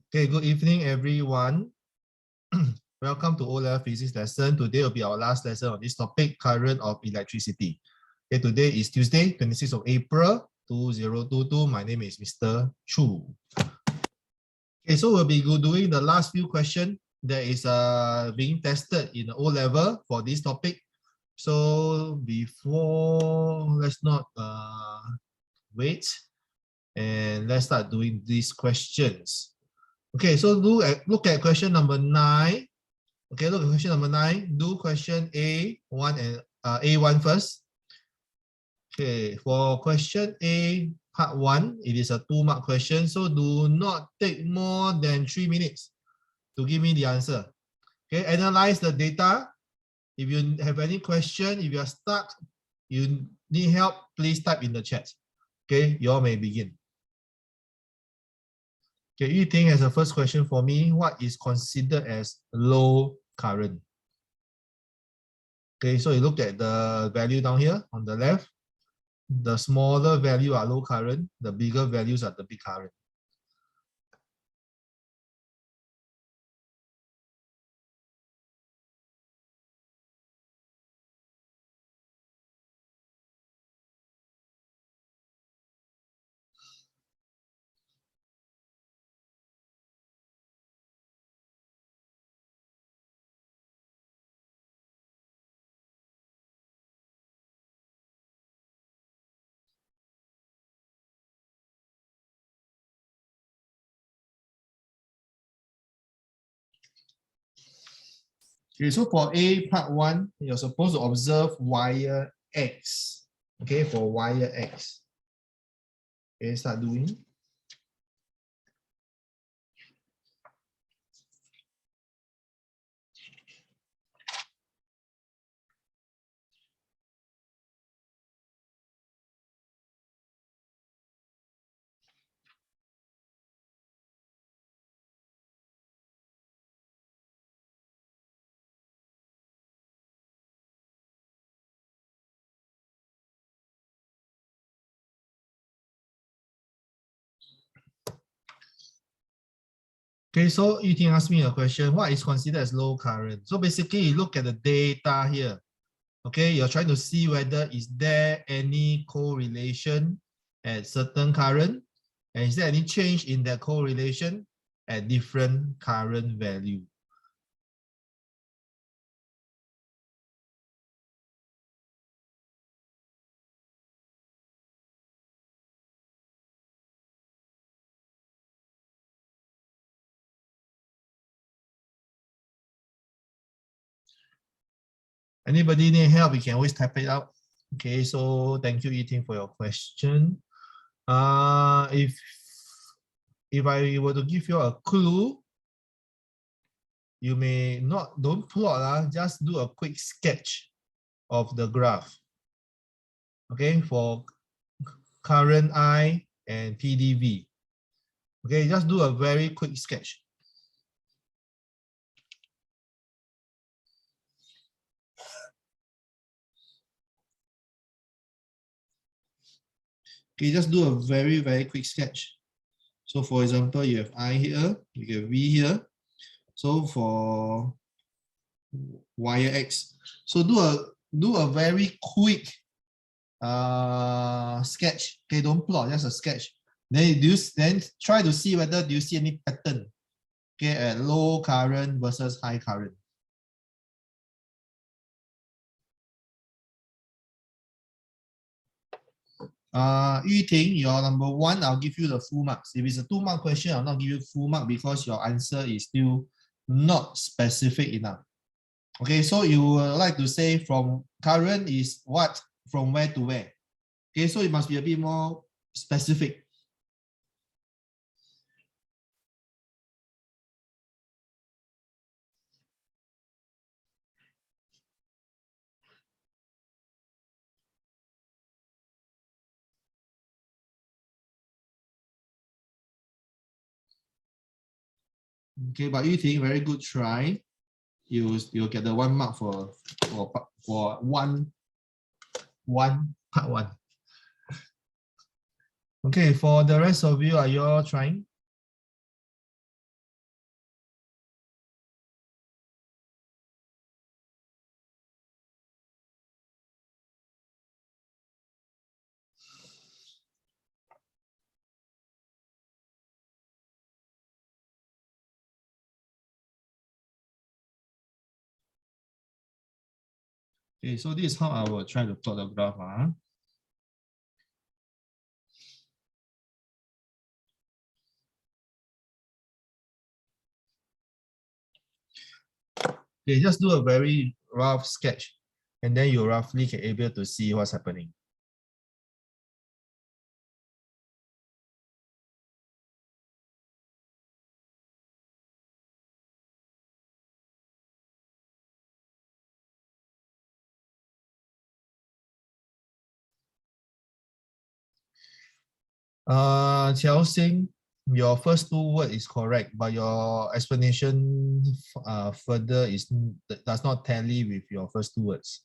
Okay, good evening, everyone. Welcome to O-Level Physics lesson. Today will be our last lesson on this topic, current of electricity. Okay, today is Tuesday, 26th of April, 2022. My name is Mr. Chu. Okay, so we'll be doing the last few questions that is being tested in the O-Level for this topic. So before, let's not wait, and let's start doing these questions. Okay, so look at question number 9. Okay, look at question number 9. Do question A1 and A1 first. Okay, for question A, part 1, it is a 2-mark question. So do not take more than 3 minutes to give me the answer. Okay, analyze the data. If you have any question, if you are stuck, you need help, please type in the chat. Okay, you all may begin. Okay, Yu Ting has a first question for me. What is considered as low current? Okay, so you look at the value down here on the left. The smaller value are low current. The bigger values are the big current. Okay, so for A, part 1, you're supposed to observe wire X. Okay, for wire X. Okay, start doing. Okay, so you can ask me a question. What is considered as low current? So basically, you look at the data here. Okay, you're trying to see whether is there any correlation at certain current, and is there any change in that correlation at different current value. Anybody need help, you can always type it out. Okay, so thank you, Yiting, for your question. If I were to give you a clue, you may don't plot, just do a quick sketch of the graph. Okay, for current I and PDV. Okay, just do a very quick sketch. Okay, just do a very, very quick sketch. So for example, you have I here, you have V here. So for wire X, so do a very quick sketch. Okay, don't plot, just a sketch. Then try to see whether do you see any pattern. Okay, at low current versus high current. Yuting, your number 1, I'll give you the full marks. If it's a 2-mark question, I'll not give you full mark because your answer is still not specific enough. Okay, so you would like to say from current is what? From where to where? Okay, so it must be a bit more specific. Okay, but you think very good try. You'll get the 1 mark for part 1. Okay, for the rest of you, are you all trying? Okay, so this is how I will try to plot the graph. Okay, just do a very rough sketch, and then you roughly can able to see what's happening. Qiao Xing, your first two word is correct, but your explanation further does not tally with your first two words.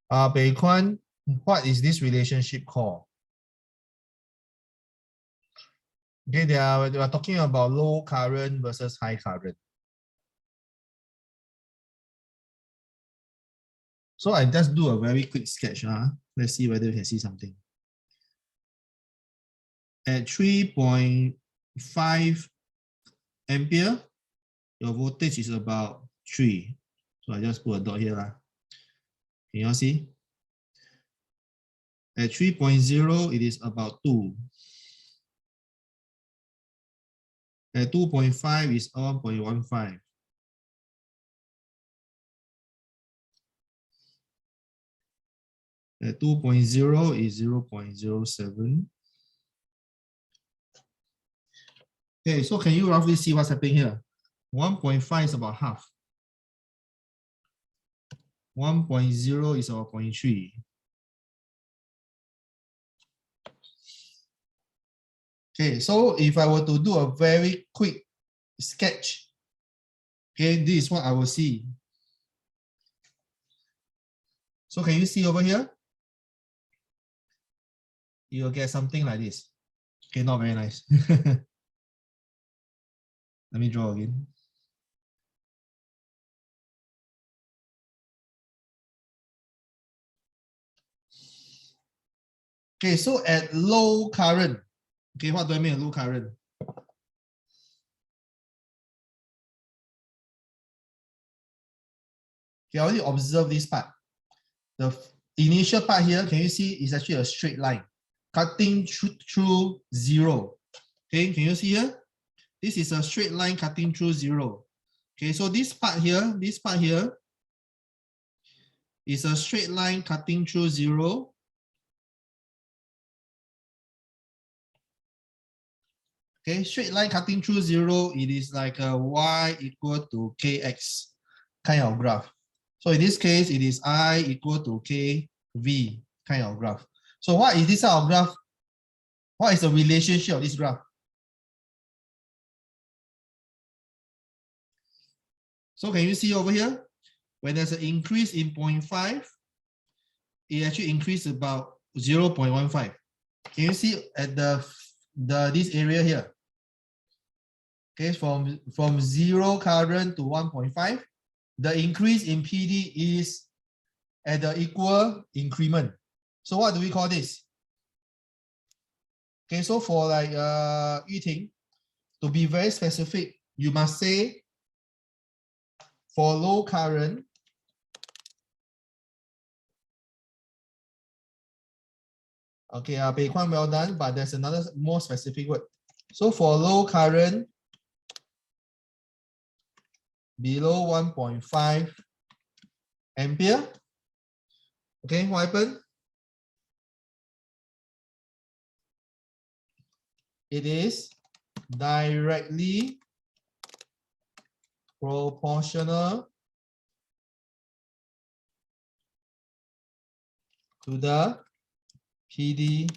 Bei Kuan, what is this relationship called? Okay, they are talking about low current versus high current. So I just do a very quick sketch. Let's see whether we can see something. At 3.5 ampere, your voltage is about 3. So I just put a dot here. Can you all see? At 3.0, it is about 2. At 2.5 is 1.15. At 2.0 is 0.07. Okay, so can you roughly see what's happening here? 1.5 is about half. 1.0 is about 0.3. Okay, so if I were to do a very quick sketch, okay, this is what I will see. So can you see over here? You'll get something like this. Okay, not very nice. Let me draw again. Okay, so at low current, okay, what do I mean at low current? Okay, I already observe this part. The initial part here, can you see, is actually a straight line cutting through 0. Okay, can you see here? This is a straight line cutting through 0. Okay, so this part here is a straight line cutting through 0. Okay, straight line cutting through 0, it is like a y equal to kx kind of graph. So in this case, it is I equal to kv kind of graph. So what is this kind of graph? What is the relationship of this graph? So can you see over here? When there's an increase in 0.5, it actually increased about 0.15. Can you see at this area here? Okay, from 0 current to 1.5, the increase in PD is at the equal increment. So what do we call this? Okay, so for like Yuting, to be very specific, you must say for low current, okay, Bei Kuan, well done, but there's another more specific word. So for low current below 1.5 ampere, okay, what happened? It is directly proportional to the PD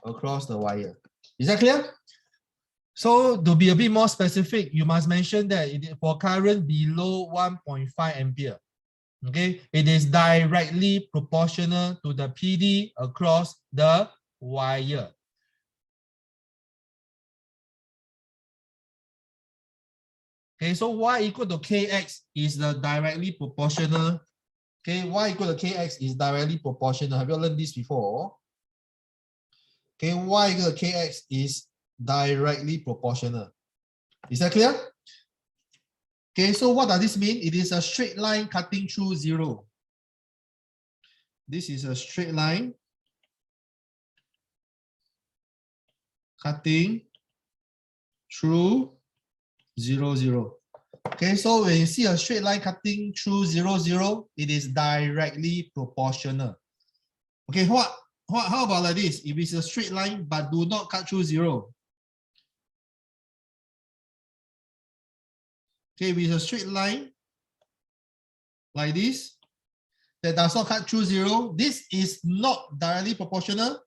across the wire. Is that clear? So to be a bit more specific, you must mention that for current below 1.5 ampere, okay, it is directly proportional to the PD across the wire. Okay, so y equal to kx is the directly proportional. Okay, y equal to kx is directly proportional. Have you learned this before? Okay, y equal to kx is directly proportional. Is that clear? Okay, so what does this mean? It is a straight line cutting through zero. This is a straight line cutting through 0, 0. Okay, so when you see a straight line cutting through 0, 0, it is directly proportional. Okay, how about like this? If it's a straight line but do not cut through 0. Okay, if it's a straight line like this that does not cut through 0, this is not directly proportional.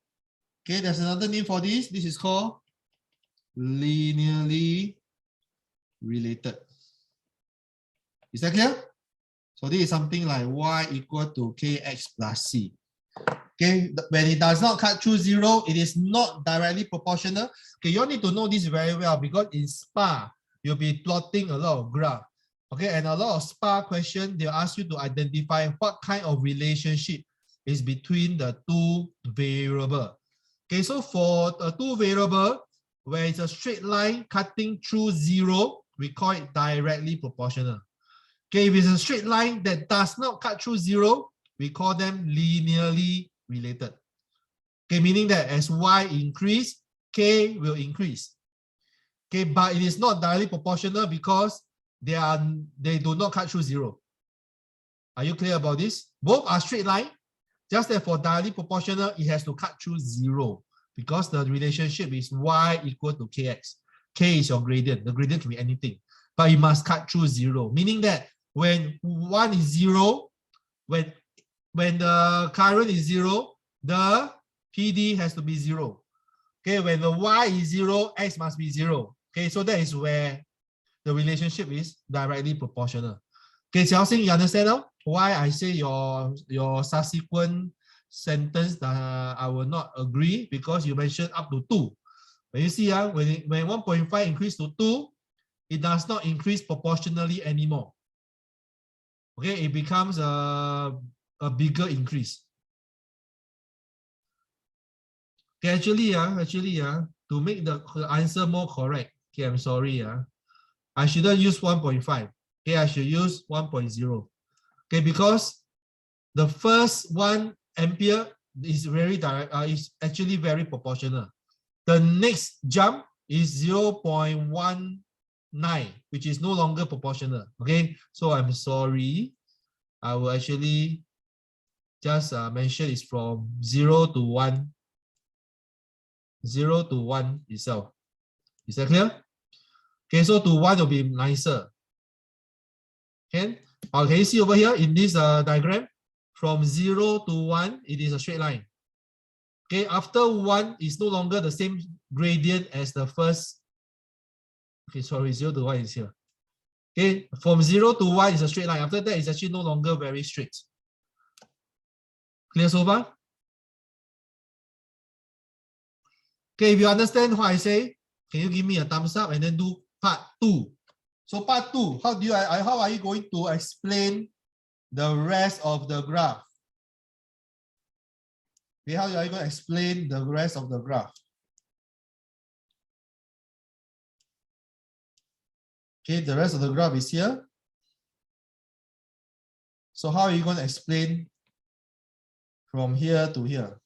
Okay, there's another name for this. This is called linearly related. Is that clear? So this is something like y equal to kx plus c. Okay, when it does not cut through 0, it is not directly proportional. Okay, you all need to know this very well because in SPA, you'll be plotting a lot of graph. Okay, and a lot of SPA questions, they'll ask you to identify what kind of relationship is between the two variables. Okay, so for the two variables, where it's a straight line cutting through 0, we call it directly proportional. Okay, if it's a straight line that does not cut through 0, we call them linearly related. Okay, meaning that as y increase, k will increase. Okay, but it is not directly proportional because they do not cut through 0. Are you clear about this? Both are straight line, just that for directly proportional, it has to cut through 0 because the relationship is y equal to kx. K is your gradient. The gradient can be anything, but it must cut through 0, meaning that when 1 is 0, when the current is 0, the PD has to be 0. Okay, when the y is 0, x must be 0. Okay, so that is where the relationship is directly proportional. Okay, Xiaoxing, you understand now why I say your subsequent sentence that I will not agree because you mentioned up to 2. When you see when 1.5 increase to 2, it does not increase proportionally anymore. Okay, it becomes a bigger increase. Okay, actually, to make the answer more correct, okay, I'm sorry, I shouldn't use 1.5. Okay, I should use 1.0. Okay, because the first 1 ampere is very direct, is actually very proportional. The next jump is 0.19, which is no longer proportional. Okay, so I'm sorry. I will actually just mention it's from 0 to 1. 0 to 1 itself. Is that clear? Okay, so to 1 will be nicer. Okay, can you see over here in this diagram? From 0 to 1, it is a straight line. Okay, after 1 is no longer the same gradient as the first. Okay, sorry, 0 to 1 is here. Okay, from 0 to 1 is a straight line. After that, it's actually no longer very straight. Clear so far? Okay, if you understand what I say, can you give me a thumbs up and then do part 2? So part 2, how are you going to explain the rest of the graph? Okay, how are you going to explain the rest of the graph? Okay, the rest of the graph is here. So how are you going to explain from here to here?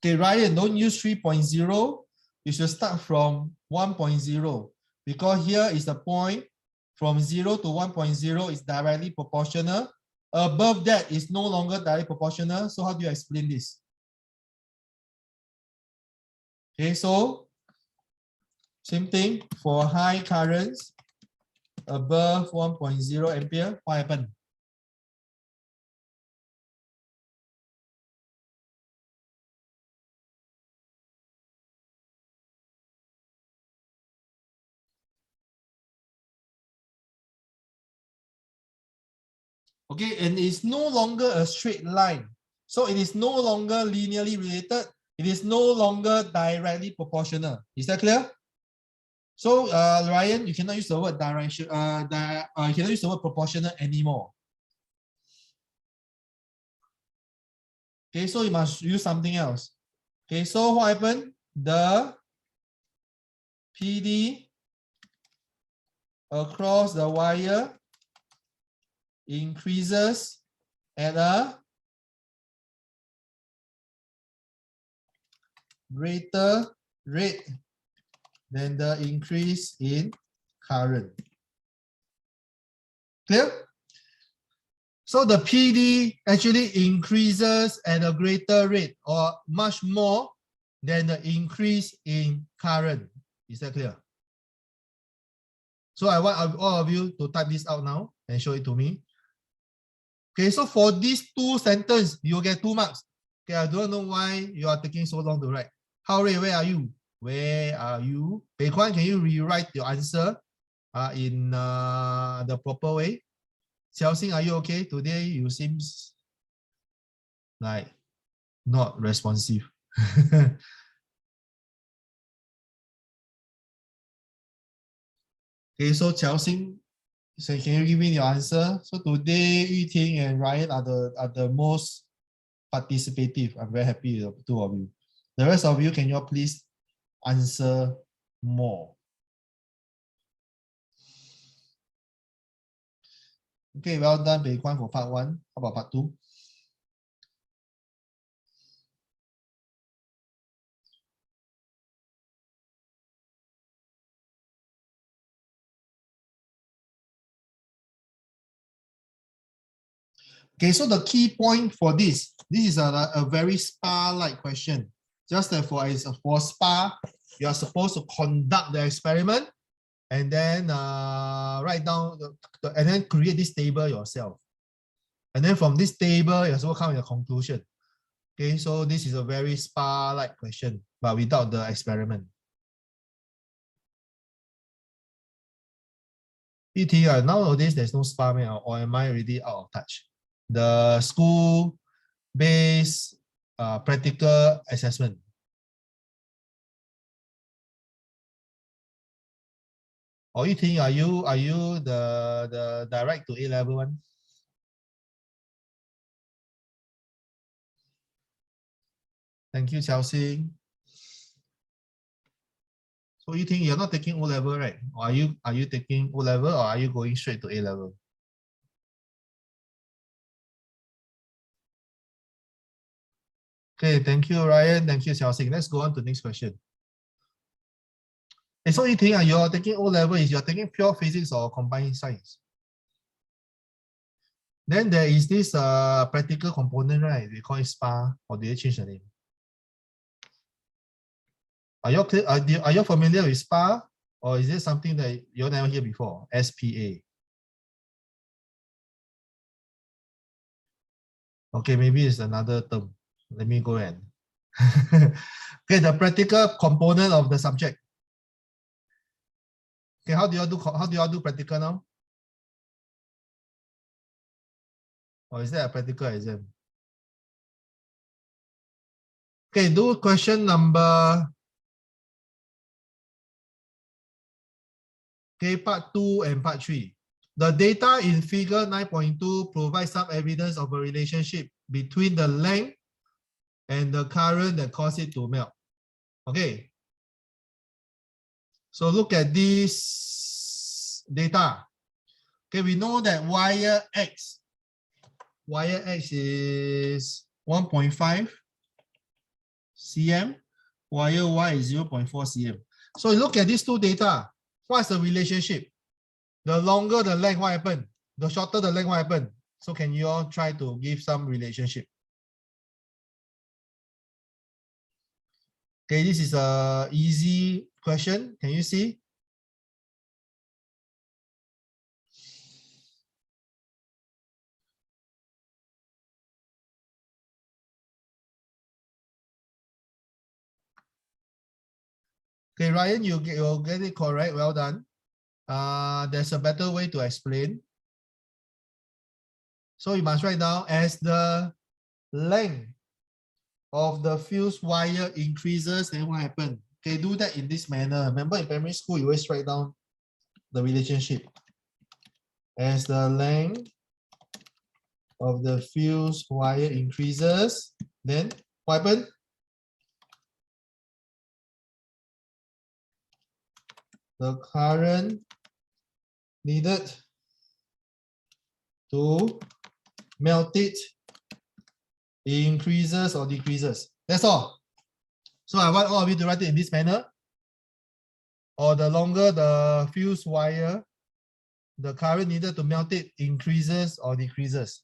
Okay, Ryan, don't use 3.0. You should start from 1.0 because here is the point from 0 to 1.0 is directly proportional. Above that is no longer directly proportional. So how do you explain this? Okay, so same thing for high currents above 1.0 ampere. What happened? Okay, and it's no longer a straight line. So it is no longer linearly related. It is no longer directly proportional. Is that clear? So Ryan, you cannot use the word direction. You cannot use the word proportional anymore. Okay, so you must use something else. Okay, so what happened? The PD across the wire increases at a greater rate than the increase in current. Clear? So the PD actually increases at a greater rate or much more than the increase in current. Is that clear? So I want all of you to type this out now and show it to me. Okay, so for these two sentences, you get 2 marks. Okay, I don't know why you are taking so long to write. Howrei, where are you? Where are you? Bei Kuan, can you rewrite your answer in the proper way? Xiaoxing, are you okay? Today you seem like not responsive. Okay, so Xiaoxing, so can you give me your answer? So today, Yuting and Ryan are the most participative. I'm very happy with the two of you. The rest of you, can you please answer more? Okay, well done, Bei Kuan, for part 1. How about part 2? Okay, so the key point for this is a very SPA-like question. Just that for SPA, you are supposed to conduct the experiment and then write down and then create this table yourself. And then from this table, you also come with a conclusion. Okay, so this is a very SPA-like question, but without the experiment. Nowadays there's no SPA, or am I already out of touch? The school-based practical assessment. Or you think are you the direct to A level one? Thank you, Chelsea. So you think you're not taking O level, right? Or are you taking O level, or are you going straight to A level? Okay, thank you, Ryan. Thank you, Chelsea. Let's go on to the next question. So you think you're taking O level, is you're taking pure physics or combined science? Then there is this practical component, right? We call it SPA, or did they change the name? Are you familiar with SPA, or is it something that you never hear before? SPA. Okay, maybe it's another term. Let me go and okay, the practical component of the subject. Okay, how do you all do practical now? Or is that a practical exam? Okay, do question number. Okay, part 2 and part 3. The data in figure 9.2 provides some evidence of a relationship between the length and the current that causes it to melt. Okay. So look at this data. Okay, we know that wire X is 1.5 cm, wire Y is 0.4 cm. So look at these two data. What's the relationship? The longer the length, what happened? The shorter the length, what happened? So can you all try to give some relationship? Okay, this is a easy question. Can you see? Okay, Ryan, you'll get it correct. Well done. There's a better way to explain. So you must write down as the length of the fuse wire increases, then what happens? Okay, do that in this manner. Remember in primary school, you always write down the relationship. As the length of the fuse wire increases, then what happens? The current needed to melt it increases or decreases. That's all. So I want all of you to write it in this manner. Or the longer the fuse wire, the current needed to melt it increases or decreases.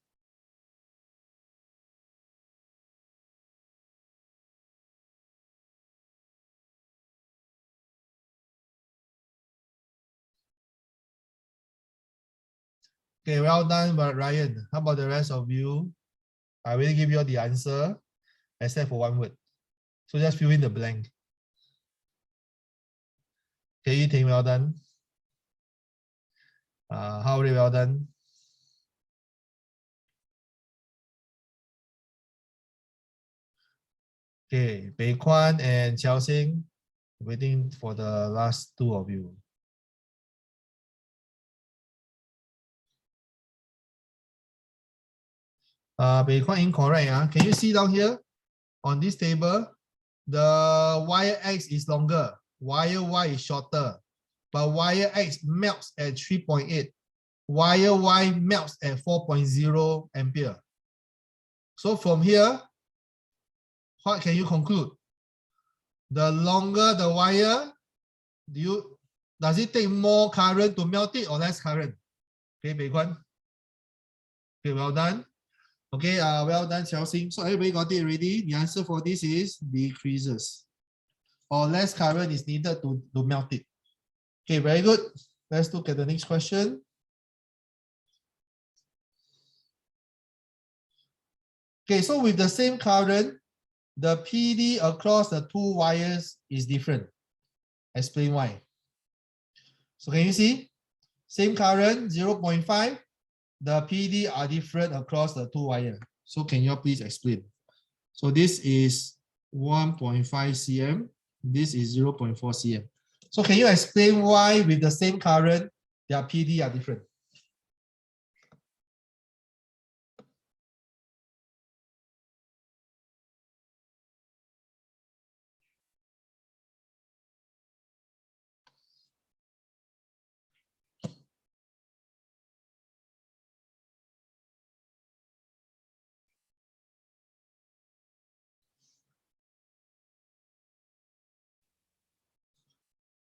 Okay, well done, but Ryan. How about the rest of you? I will give you the answer, except for one word. So just fill in the blank. Okay, Yi-Ting, well done. How really well done. Okay, Bei Kwan and Xiao Xing, waiting for the last two of you. Bei Kwan incorrect. Can you see down here on this table? The wire X is longer, wire Y is shorter, but wire X melts at 3.8. Wire Y melts at 4.0 ampere. So from here, what can you conclude? The longer the wire, does it take more current to melt it or less current? Okay, Bei Kwan. Okay, well done. Okay, well done, Xiao Xing. So everybody got it already. The answer for this is decreases. Or less current is needed to melt it. Okay, very good. Let's look at the next question. Okay, so with the same current, the PD across the two wires is different. Explain why. So can you see? Same current, 0.5. The PD are different across the two wires. So can you please explain? So this is 1.5 cm. This is 0.4 cm. So can you explain why with the same current, their PD are different?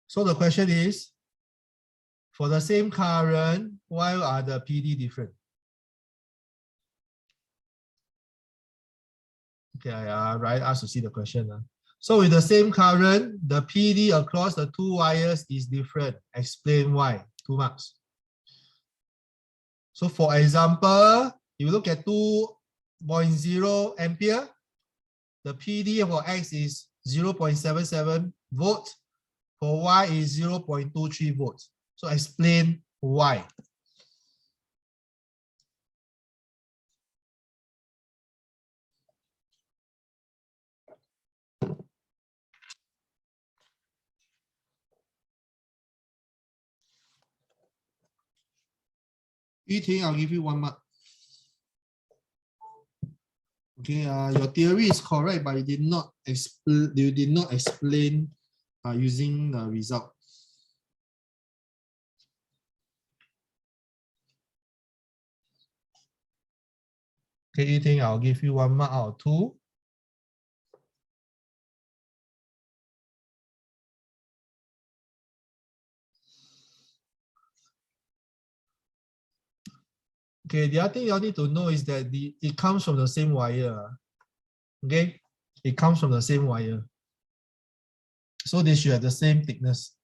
So the question is, for the same current, why are the PD different? Okay, right, ask to see the question. So with the same current, the PD across the two wires is different. Explain why. 2 marks. So for example, if you look at 2.0 ampere, the PD for X is 0.77 volts. For Y is 0.23 volts. So explain why. Yi-Ting, I'll give you 1 mark. Okay, your theory is correct, but you did not explain using the result. Okay, Yi-Ting, I'll give you 1 mark out of 2. Okay, the other thing you need to know is that it comes from the same wire. Okay, it comes from the same wire. So they should have the same thickness,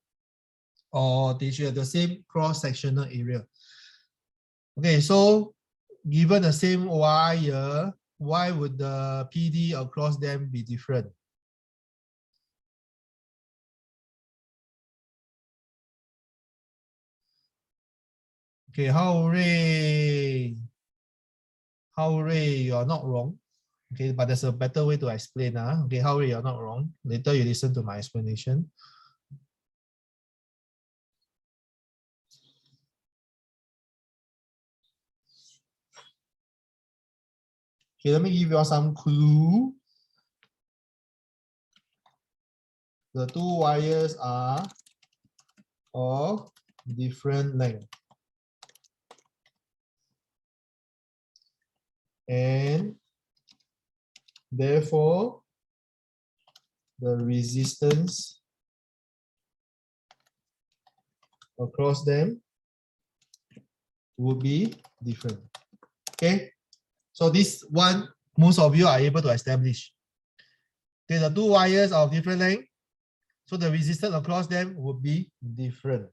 or they should have the same cross-sectional area. Okay, so given the same wire, why would the PD across them be different? Okay, Hao Rui, you are not wrong. Okay, but there's a better way to explain. Okay, how you're not wrong. Later you listen to my explanation. Okay, let me give you all some clue. The two wires are of different length. And therefore, the resistance across them would be different. Okay, so this one, most of you are able to establish. Okay, the two wires are of different length, so the resistance across them would be different.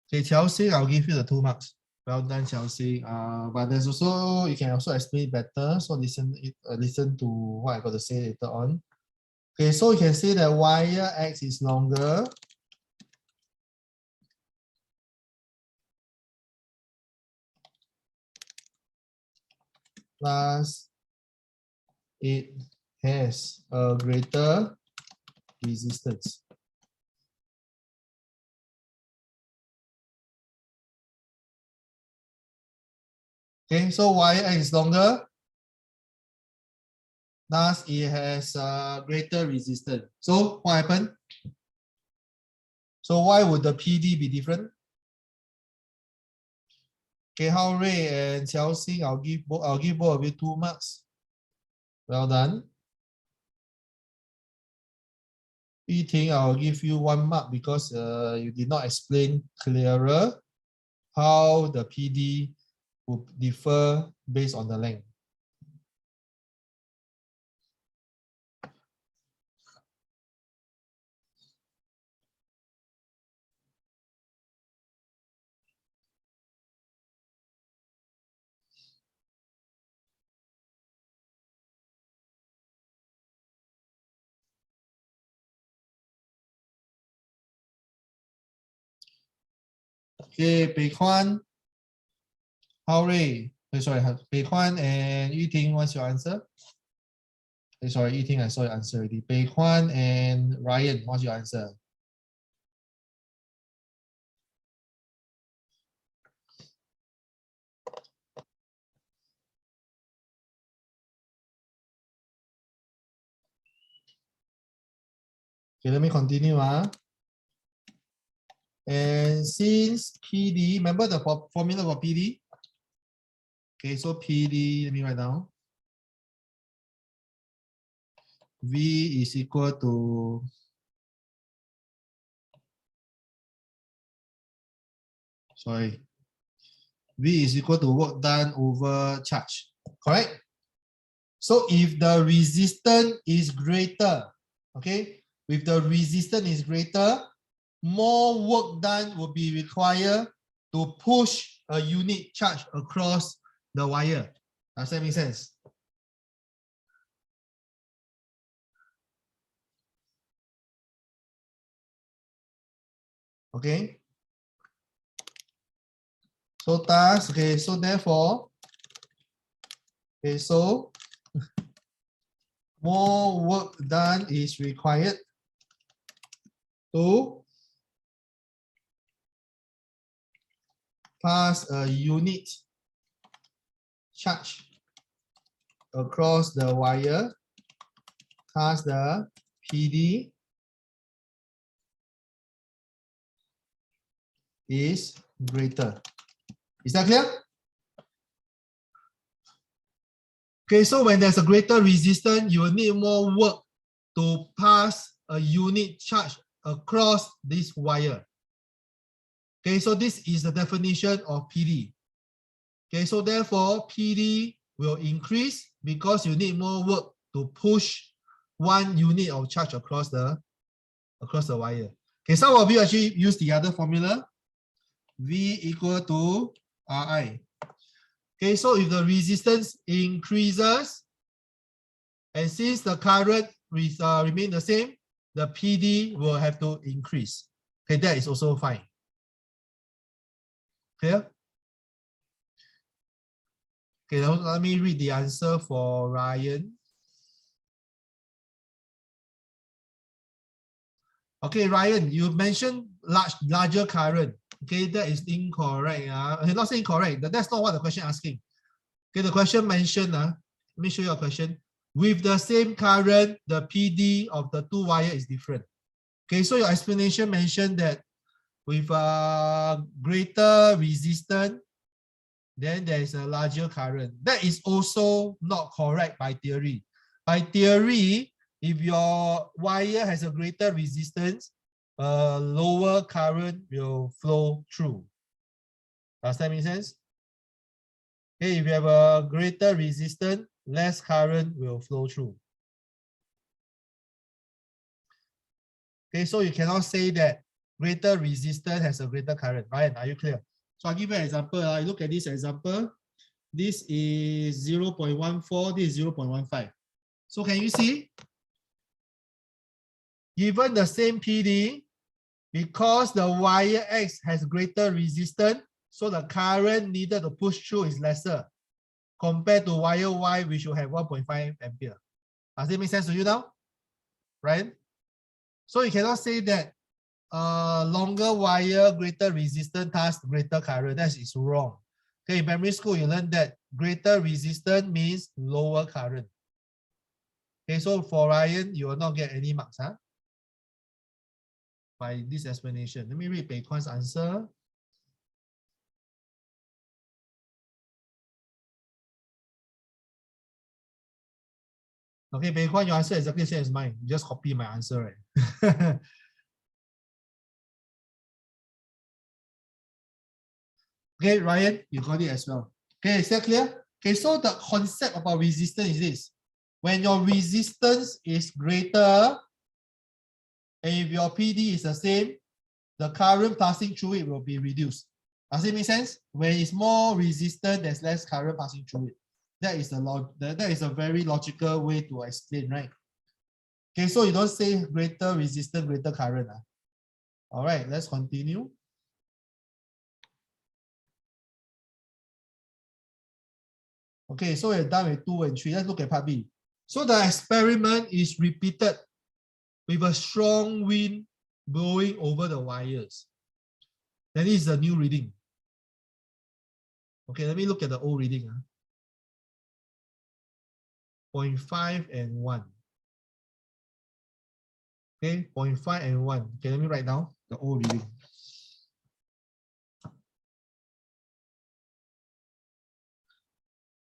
Okay, Chelsea, I'll give you the 2 marks. Well done, Chelsea. But there's also, you can also explain better. So listen to what I got to say later on. Okay, so you can say that wire X is longer. Plus, it has a greater resistance. Okay, so wire X is longer. Thus, it has a greater resistance. So what happened? So why would the PD be different? Okay, Hao Rui and Xiaoxing, I'll give both of you 2 marks. Well done. Yiting, I'll give you 1 mark because you did not explain clearer how the PD would differ based on the length. Okay, Pei Kuan, Hao Rui, sorry, Pei Kuan and Yiting, what's your answer? Sorry, Yiting, I saw your answer already. Pei Kuan and Ryan, what's your answer? Okay, let me continue. And since PD, remember the formula for PD? Okay, so PD, let me write down. V is equal to V is equal to work done over charge, correct? So if the resistance is greater, okay, if the resistance is greater, more work done will be required to push a unit charge across the wire. Does that make sense? Okay. So thus, okay, so therefore, okay, so more work done is required to pass a unit charge across the wire, thus the PD is greater. Is that clear? Okay, so when there's a greater resistance, you will need more work to pass a unit charge across this wire. Okay, so this is the definition of PD. Okay, so therefore PD will increase because you need more work to push 1 unit of charge across the wire. Okay, some of you actually use the other formula. V equal to Ri. Okay, so if the resistance increases, and since the current remain the same, the PD will have to increase. Okay, that is also fine. Clear? Okay, now let me read the answer for Ryan. Okay, Ryan, you mentioned larger current. Okay, that is incorrect. Not saying incorrect. That's not what the question asking. Okay, the question mentioned. Let me show you a question. With the same current, the PD of the two wire is different. Okay, so your explanation mentioned that with a greater resistance, then there is a larger current. That is also not correct by theory. By theory, if your wire has a greater resistance, a lower current will flow through. Does that make sense? Okay, if you have a greater resistance, less current will flow through. Okay, so you cannot say that greater resistance has a greater current. Ryan, are you clear? So I'll give you an example. Look at this example. This is 0.14, this is 0.15. So can you see? Given the same PD, because the wire X has greater resistance, so the current needed to push through is lesser compared to wire Y, which will have 1.5 ampere. Does it make sense to you now? Right? So you cannot say that longer wire, greater resistance, thus greater current. That is wrong. Okay, in primary school, you learned that greater resistance means lower current. Okay, so for Ryan, you will not get any marks, huh? By this explanation. Let me read Bei Kwan's answer. Okay, Bei Kwan, your answer is exactly the same as mine. You just copy my answer, right? Okay, Ryan, you got it as well. Okay, is that clear? Okay, so the concept about resistance is this. When your resistance is greater, and if your PD is the same, the current passing through it will be reduced. Does it make sense? When it's more resistant, there's less current passing through it. That is a very logical way to explain, right? Okay, so you don't say greater resistance, greater current. All right, let's continue. Okay, so we're done with 2 and 3. Let's look at part B. So the experiment is repeated with a strong wind blowing over the wires. That is the new reading. Okay, let me look at the old reading. 0.5 and 1. Okay, 0.5 and 1. Okay, let me write down the old reading.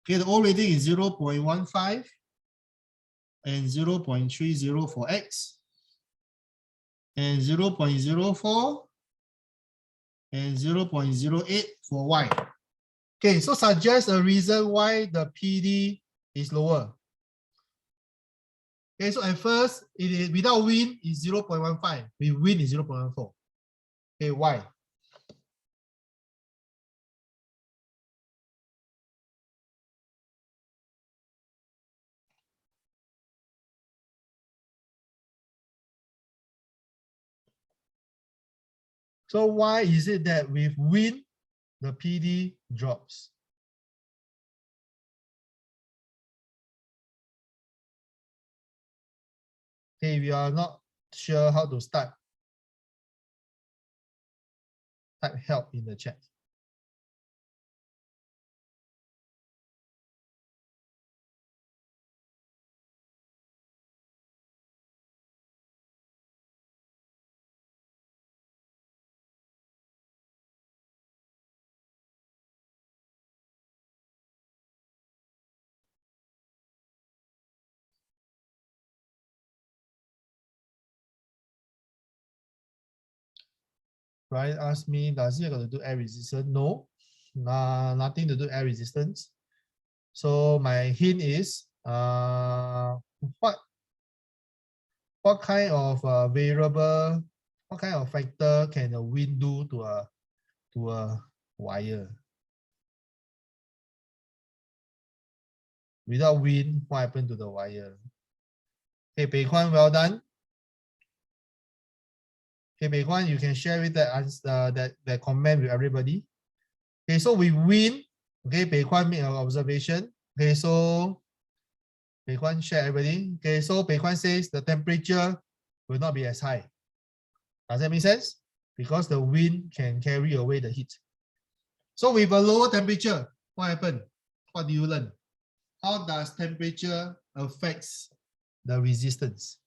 Okay, the old reading is 0.15 and 0.30 for X and 0.04 and 0.08 for Y. Okay, so suggest a reason why the PD is lower. Okay, so at first, it is without wind is 0.15. With wind is 0.14. Okay, why? So why is it that with wind, the PD drops? Okay, we are not sure how to start. Type help in the chat. Brian asked me, does it got to do air resistance? No, nothing to do air resistance. So my hint is, what kind of variable, what kind of factor can the wind do to to a wire. Without wind, what happened to the wire? Okay, Pei Kwan, well done. Okay, Pei Kwan, you can share with that answer, that comment with everybody. Okay, so with wind, okay, Pei Kwan made an observation. Okay, so Pei Kwan share everybody. Okay, so Pei Kwan says the temperature will not be as high. Does that make sense? Because the wind can carry away the heat. So with a lower temperature, what happened? What do you learn? How does temperature affects the resistance?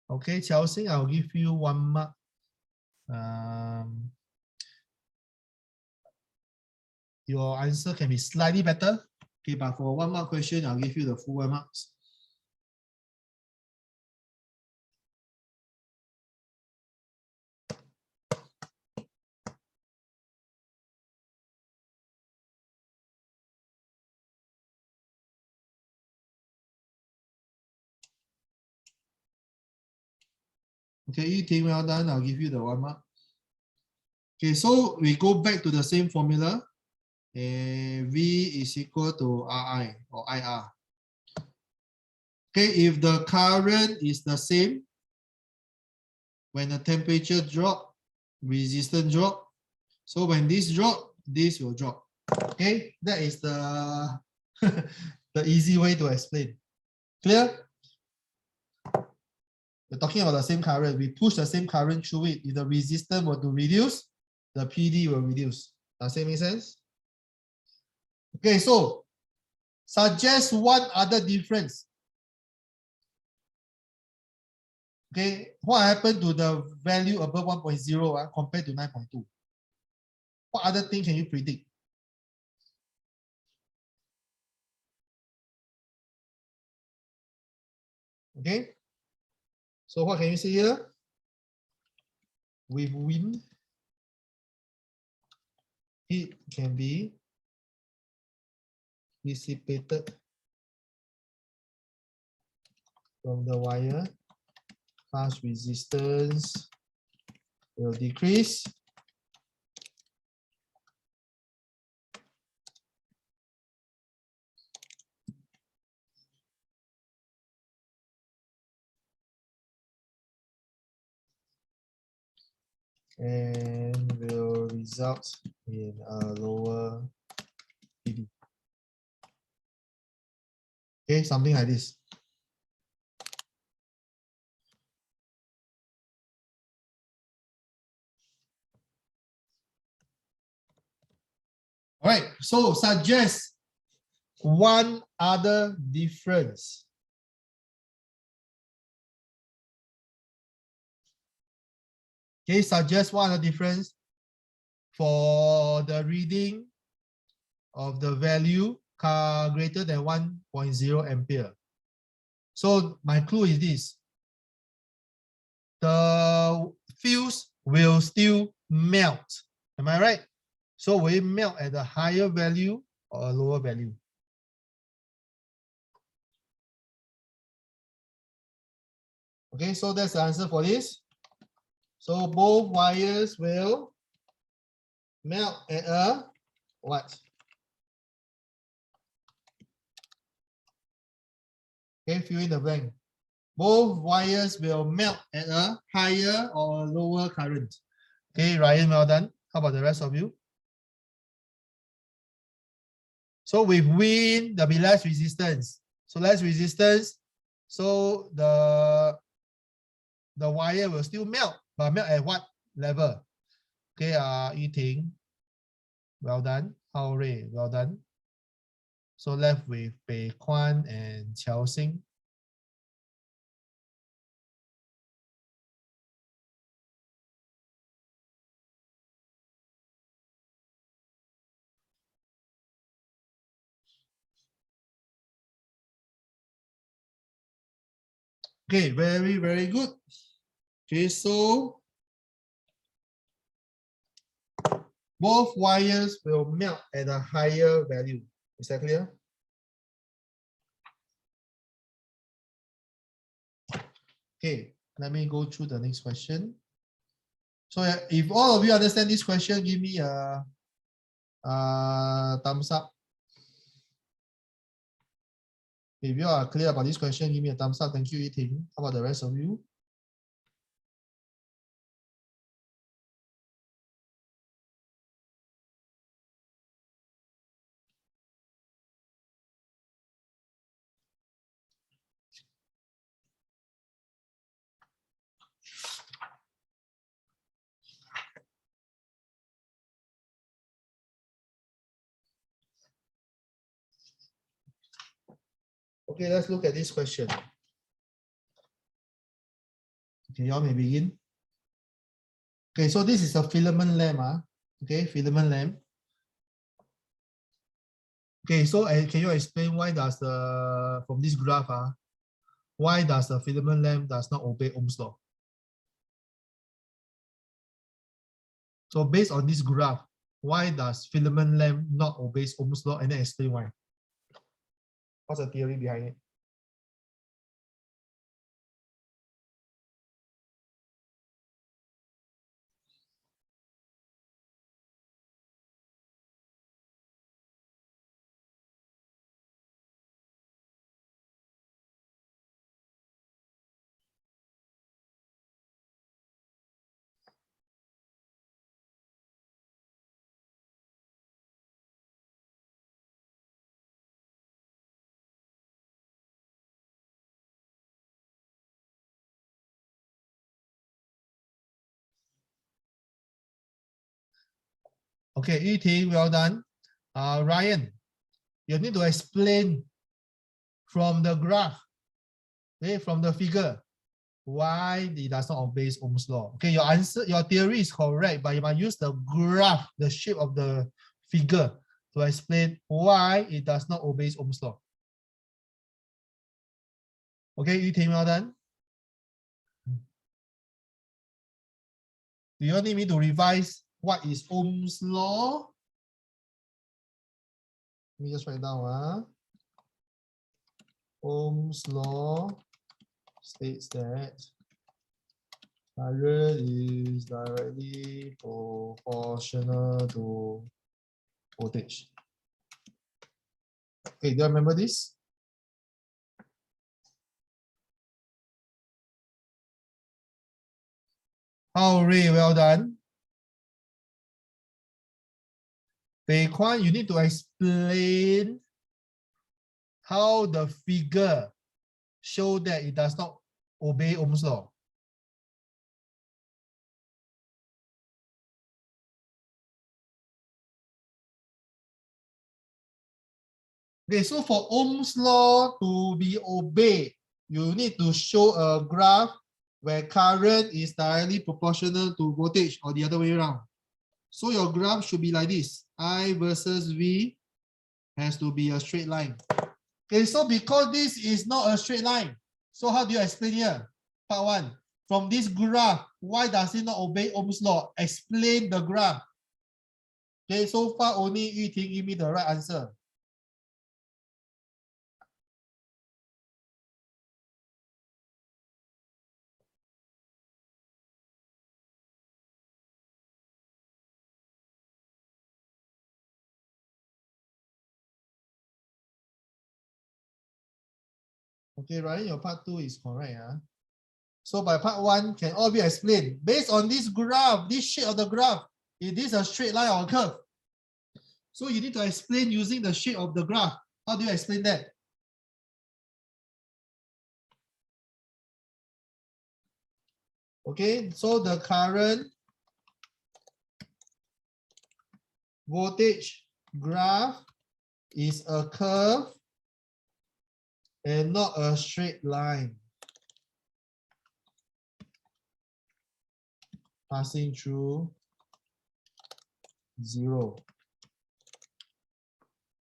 Okay, Chelsea, I'll give you 1 mark. Your answer can be slightly better. Okay, but for 1 mark question, I'll give you the full 1 marks. Okay, you think well done. I'll give you the 1 mark. Okay, so we go back to the same formula. V is equal to Ri or IR. Okay, if the current is the same, when the temperature drop, resistance drop. So when this drop, this will drop. Okay, that is the the easy way to explain. Clear? We're talking about the same current. We push the same current through it. If the resistance were to reduce, the PD will reduce. Does that make sense? Okay, so suggest one other difference. Okay, what happened to the value above 1.0 compared to 9.2? What other thing can you predict? Okay, so what can you see here? With wind, heat can be dissipated from the wire, thus resistance will decrease. And will result in a lower PD. Okay, something like this. All right, so suggest one other difference. Okay, suggest one other difference for the reading of the value greater than 1.0 ampere. So my clue is this. The fuse will still melt. Am I right? So will it melt at a higher value or a lower value? Okay, so that's the answer for this. So both wires will melt at a what? Okay, fill in the blank. Both wires will melt at a higher or lower current. Okay, Ryan, well done. How about the rest of you? So with wind, there'll be less resistance. So less resistance. So the wire will still melt, but melt at what level? Okay, Yiting, well done. Hao Rui, well done. So left with Pei Kwan and Qiao Xing. Okay, very, very good. Okay, so both wires will melt at a higher value. Is that clear? Okay, let me go through the next question. So if all of you understand this question, give me a thumbs up. If you are clear about this question, give me a thumbs up. Thank you, Yiting. How about the rest of you? Okay, let's look at this question. Okay, y'all may begin. Okay, so this is a filament lamp. Okay, filament lamp. Okay, so can you explain why does from this graph, why does the filament lamp does not obey Ohm's law? So based on this graph, why does filament lamp not obey Ohm's law? And then explain why. What's the theory behind it? Okay, Yiting, well done. Ryan, you need to explain from the graph, okay, from the figure, why it does not obey Ohm's law. Okay, your answer, your theory is correct, but you must use the graph, the shape of the figure, to explain why it does not obey Ohm's law. Okay, Yiting, well done. Do you need me to revise what is Ohm's law? Let me just write down. Ohm's law states that current is directly proportional to voltage. Okay, do you remember this? Oh, Ray, well done. Bei Kwan, you need to explain how the figure show that it does not obey Ohm's law. Okay, so for Ohm's law to be obeyed, you need to show a graph where current is directly proportional to voltage or the other way around. So your graph should be like this. I versus V has to be a straight line. Okay, so because this is not a straight line, so how do you explain here? Part one, from this graph, why does it not obey Ohm's law? Explain the graph. Okay, so far only Yiting give me the right answer. Okay, Ryan, your part two is correct. So by part one, can all be explained? Based on this graph, this shape of the graph, is this a straight line or a curve? So you need to explain using the shape of the graph. How do you explain that? Okay, so the current voltage graph is a curve and not a straight line passing through 0.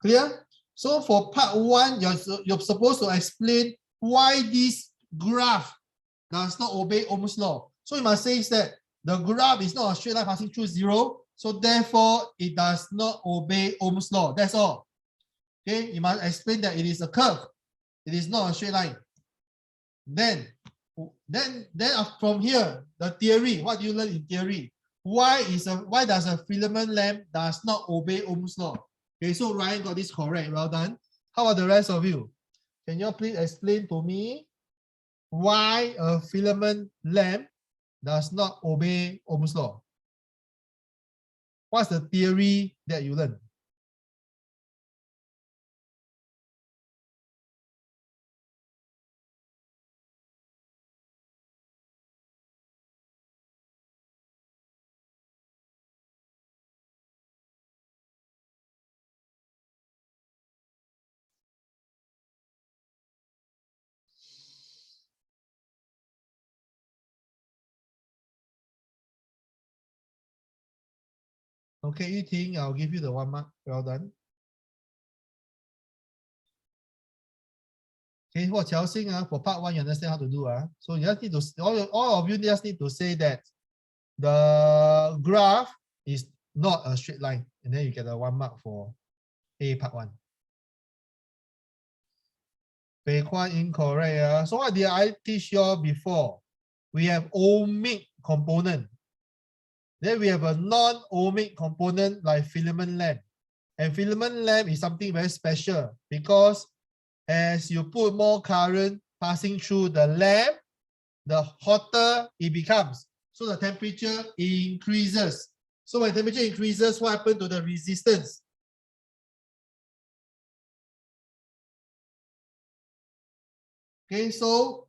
Clear? So for part one, you're supposed to explain why this graph does not obey Ohm's law. So you must say that the graph is not a straight line passing through 0. So therefore, it does not obey Ohm's law. That's all. Okay, you must explain that it is a curve. It is not a straight line. Then from here, the theory, what do you learn in theory? Why does a filament lamp does not obey Ohm's law? Okay, so Ryan got this correct. Well done. How about the rest of you? Can you please explain to me why a filament lamp does not obey Ohm's law? What's the theory that you learn? Okay, Yuting, I'll give you the 1 mark. Well done. Okay, for Qiaoxing, for part 1, you understand how to do. So you just need to, all of you just need to say that the graph is not a straight line, and then you get a 1 mark for A part 1. Bei Kuan incorrect. So what did I teach you all before? We have ohmic component. Then we have a non-ohmic component like filament lamp. And filament lamp is something very special because as you put more current passing through the lamp, the hotter it becomes. So the temperature increases. So when temperature increases, what happens to the resistance? Okay, so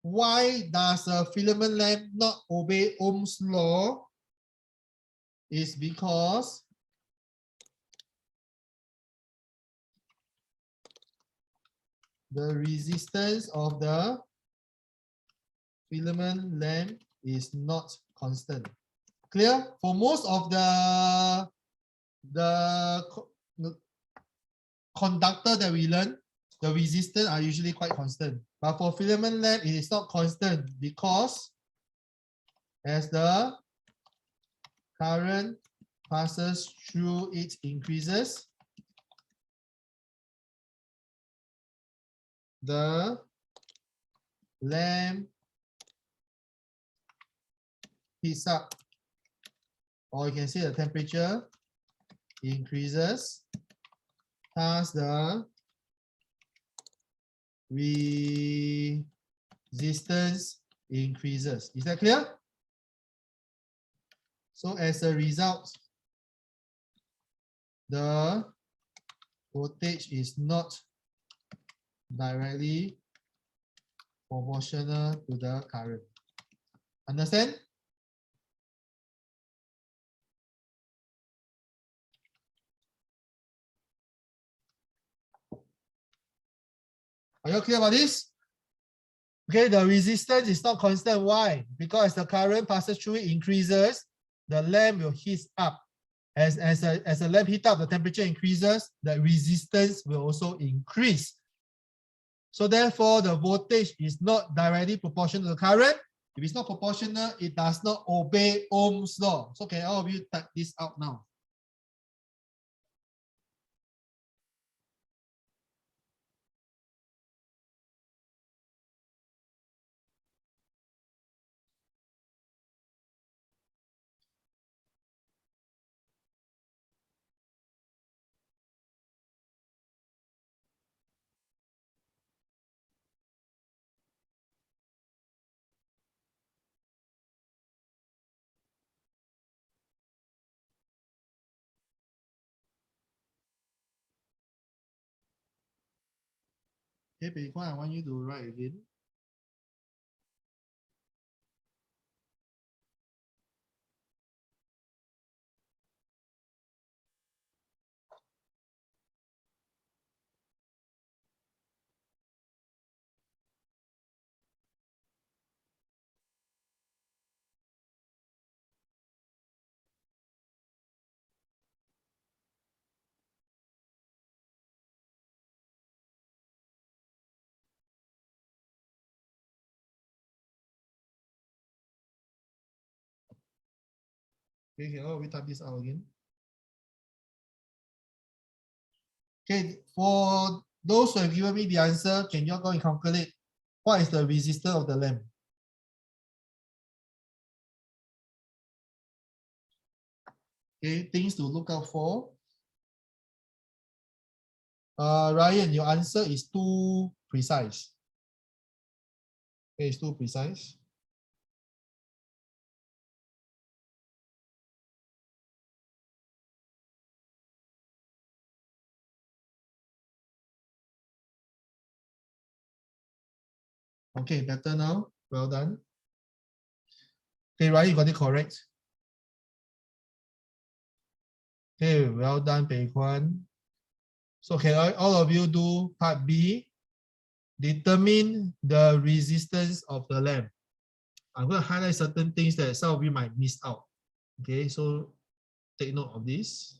why does a filament lamp not obey Ohm's law? Is because the resistance of the filament lamp is not constant. Clear? For most of the conductor that we learn, the resistance are usually quite constant. But for filament lamp, it is not constant because as the current passes through, it increases. The lamp heats up, or you can say the temperature increases, thus the resistance increases. Is that clear? So as a result, the voltage is not directly proportional to the current. Understand? Are you clear about this? Okay, the resistance is not constant. Why? Because as the current passes through it increases, the lamp will heat up. As the lamp heat up, the temperature increases, the resistance will also increase. So therefore, the voltage is not directly proportional to the current. If it's not proportional, it does not obey Ohm's law. So can all of you type this out now? Okay, Pei Kuan, I want you to write again. Okay, can we type this out again? Okay, for those who have given me the answer, can you go and calculate what is the resistance of the lamp? Okay, things to look out for. Ryan, your answer is too precise. Okay, it's too precise. Okay, better now. Well done. Okay, Ryan, you got it correct. Okay, well done, Pei Kwan. So can all of you do part B? Determine the resistance of the lamp. I'm going to highlight certain things that some of you might miss out. Okay, so take note of this.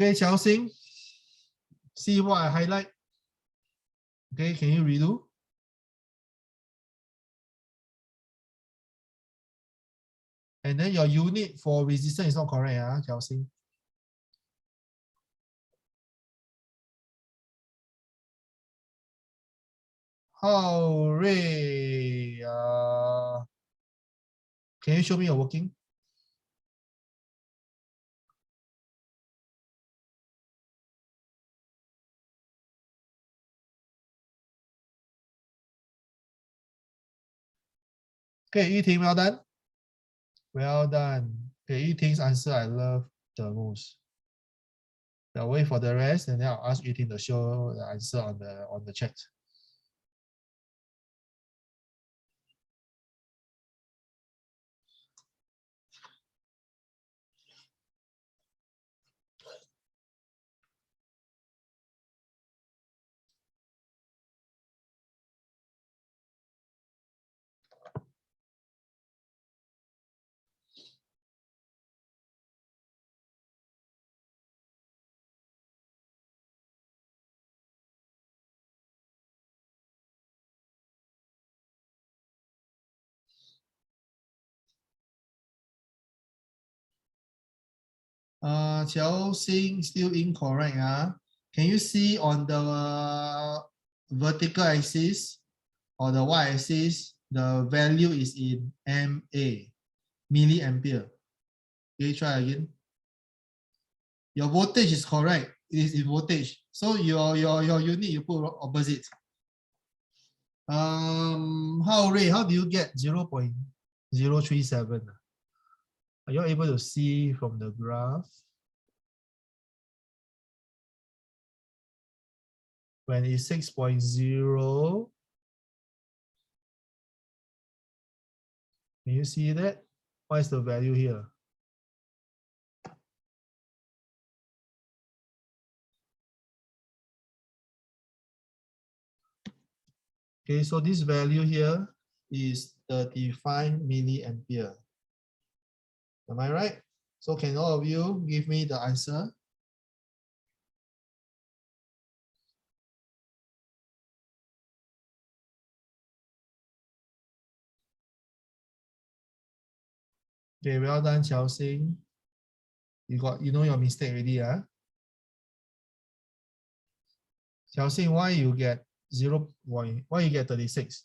Okay, Chelsea, see what I highlight. Okay, can you redo? And then your unit for resistance is not correct, Chelsea. How Ray, can you show me your working? Okay, Yiting, well done. Well done. Okay, Yiting's answer I love the most. I'll wait for the rest and then I'll ask Yiting to show the answer on the chat. Chelsea still incorrect. Can you see on the vertical axis or the y-axis, the value is in MA, milliampere. Okay, try again. Your voltage is correct. It is in voltage. So your unit you put opposite. How do you get 0.037? Are you able to see from the graph? When it's 6.0, can you see that? What is the value here? Okay, so this value here is 35 milliampere. Am I right? So can all of you give me the answer? Okay, well done, Chelsea. You know your mistake already, Chelsea, why you get why you get 36?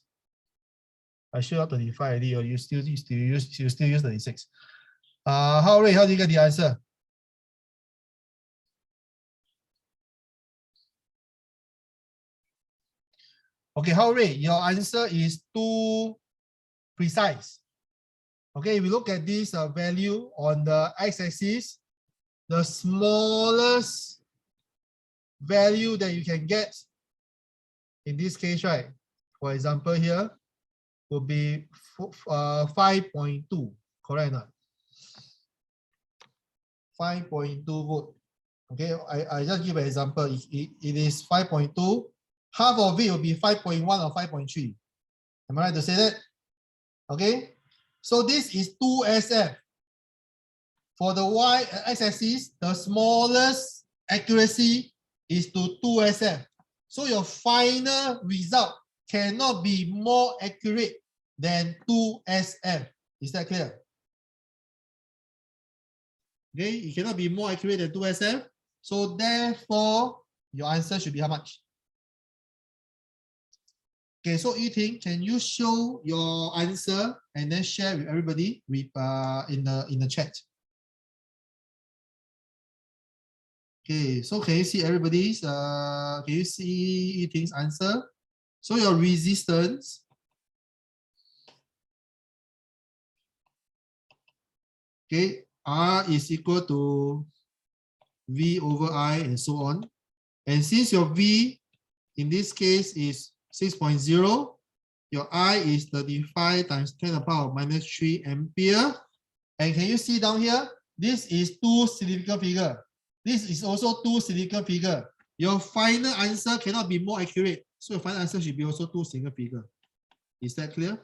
I showed out 35 already, or you still use 36. How do you get the answer? Okay, your answer is too precise. Okay, if we look at this value on the x-axis, the smallest value that you can get in this case, right? For example, here would be 5.2, correct or not? 5.2 volt. Okay, I just give an example. It is 5.2. Half of it will be 5.1 or 5.3. Am I right to say that? Okay, so this is 2SF. For the y-axis, the smallest accuracy is to 2SF. So your final result cannot be more accurate than 2SF. Is that clear? Okay, it cannot be more accurate than 2SF. So therefore, your answer should be how much? Okay, so Yiting, can you show your answer and then share with everybody with in the chat? Okay, so can you see everybody's can you see Yiting's answer? So your resistance okay, R is equal to V over I and so on. And since your V in this case is 6.0, your I is 35 times 10 to the power of minus 3 ampere. And can you see down here? This is two significant figure. This is also two significant figure. Your final answer cannot be more accurate. So your final answer should be also two significant figure. Is that clear?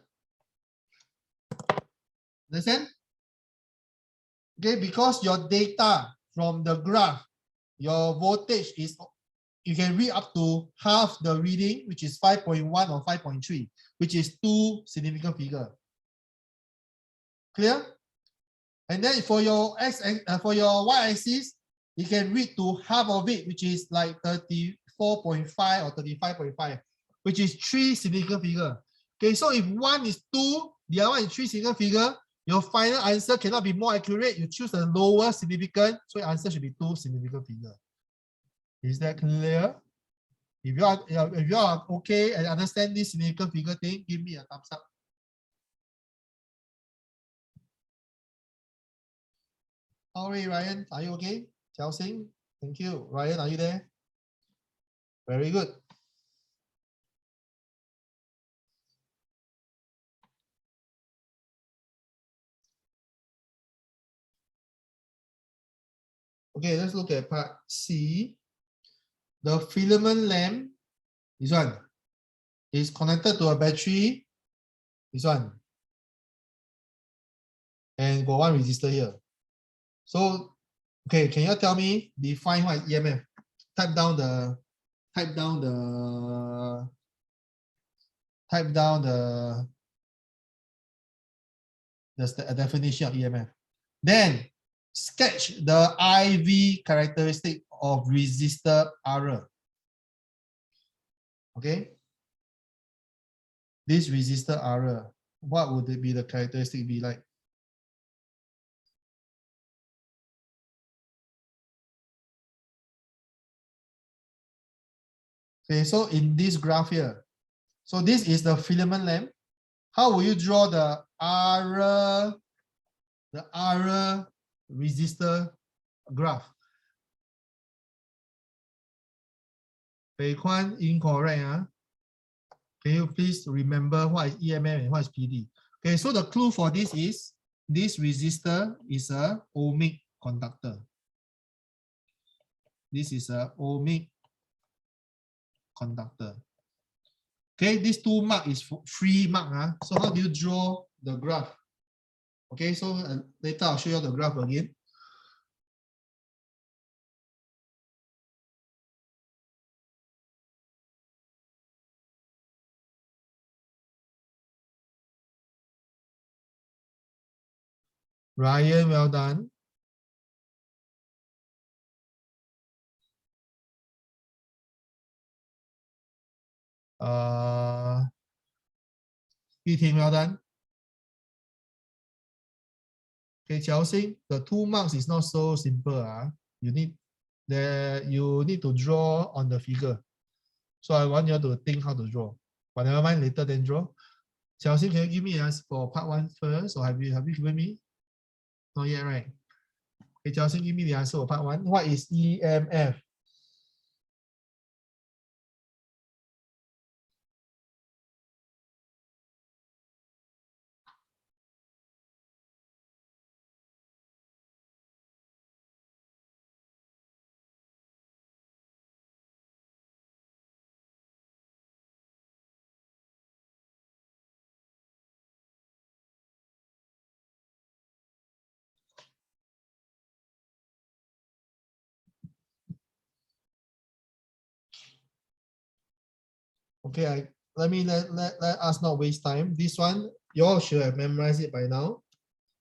Understand? Okay, because your data from the graph, your voltage is, you can read up to half the reading, which is 5.1 or 5.3, which is two significant figure. Clear? And then for your for your y-axis, you can read to half of it, which is like 34.5 or 35.5, which is three significant figure. Okay, so if one is 2, the other one is 3 significant figure, your final answer cannot be more accurate. You choose the lower significant, so your answer should be 2 significant figure. Is that clear? If you are okay and understand this significant figure thing, give me a thumbs up. All right, Ryan, are you okay? Chao Sing, thank you. Ryan, are you there? Very good. Okay, let's look at part C. The filament lamp, this one, is connected to a battery, this one, and got one resistor here. So, okay, can you tell me, define what is EMF? Type down the definition of EMF. Then sketch the IV characteristic of resistor R. Okay, this resistor R, what would it be the characteristic be like? Okay, so in this graph here, so this is the filament lamp. How will you draw the R resistor graph? Bei Kwan, incorrect. Huh? Can you please remember what is EMF and what is PD? Okay, so the clue for this is this resistor is a ohmic conductor. This is a ohmic conductor. Okay, this 2 mark is free mark. Huh? So how do you draw the graph? Okay, so later I'll show you the graph again. Ryan, well done. Yiting, well done. Okay, Chelsea, the 2 marks is not so simple. You need to draw on the figure. So I want you to think how to draw. But never mind, later then draw. Chelsea, can you give me an answer for part 1 first, or have you given me? Not yet, right? Okay, Chelsea, give me the answer for part 1. What is EMF? Okay, let us not waste time. This one, you all should have memorized it by now.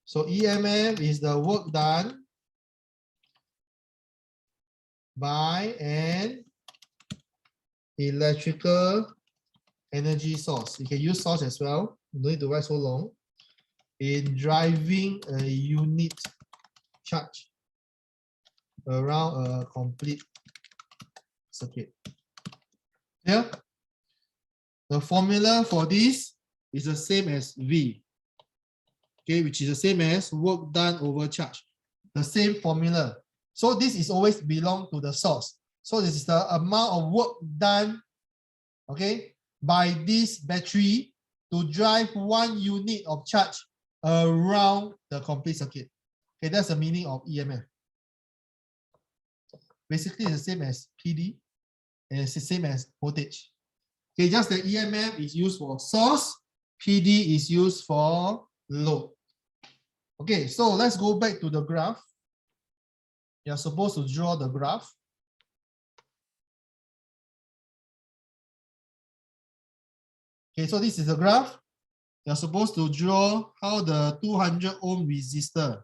So EMF is the work done by an electrical energy source. You can use source as well. No need to write so long. In driving a unit charge around a complete circuit. Here, the formula for this is the same as V. Okay, which is the same as work done over charge. The same formula. So this is always belong to the source. So this is the amount of work done, okay, by this battery to drive 1 unit of charge around the complete circuit. Okay, that's the meaning of EMF. Basically, it's the same as PD and it's the same as voltage. Okay, just the EMF is used for source, PD is used for load. Okay, so let's go back to the graph. You're supposed to draw the graph. Okay, so this is the graph. You're supposed to draw how the 200 ohm resistor.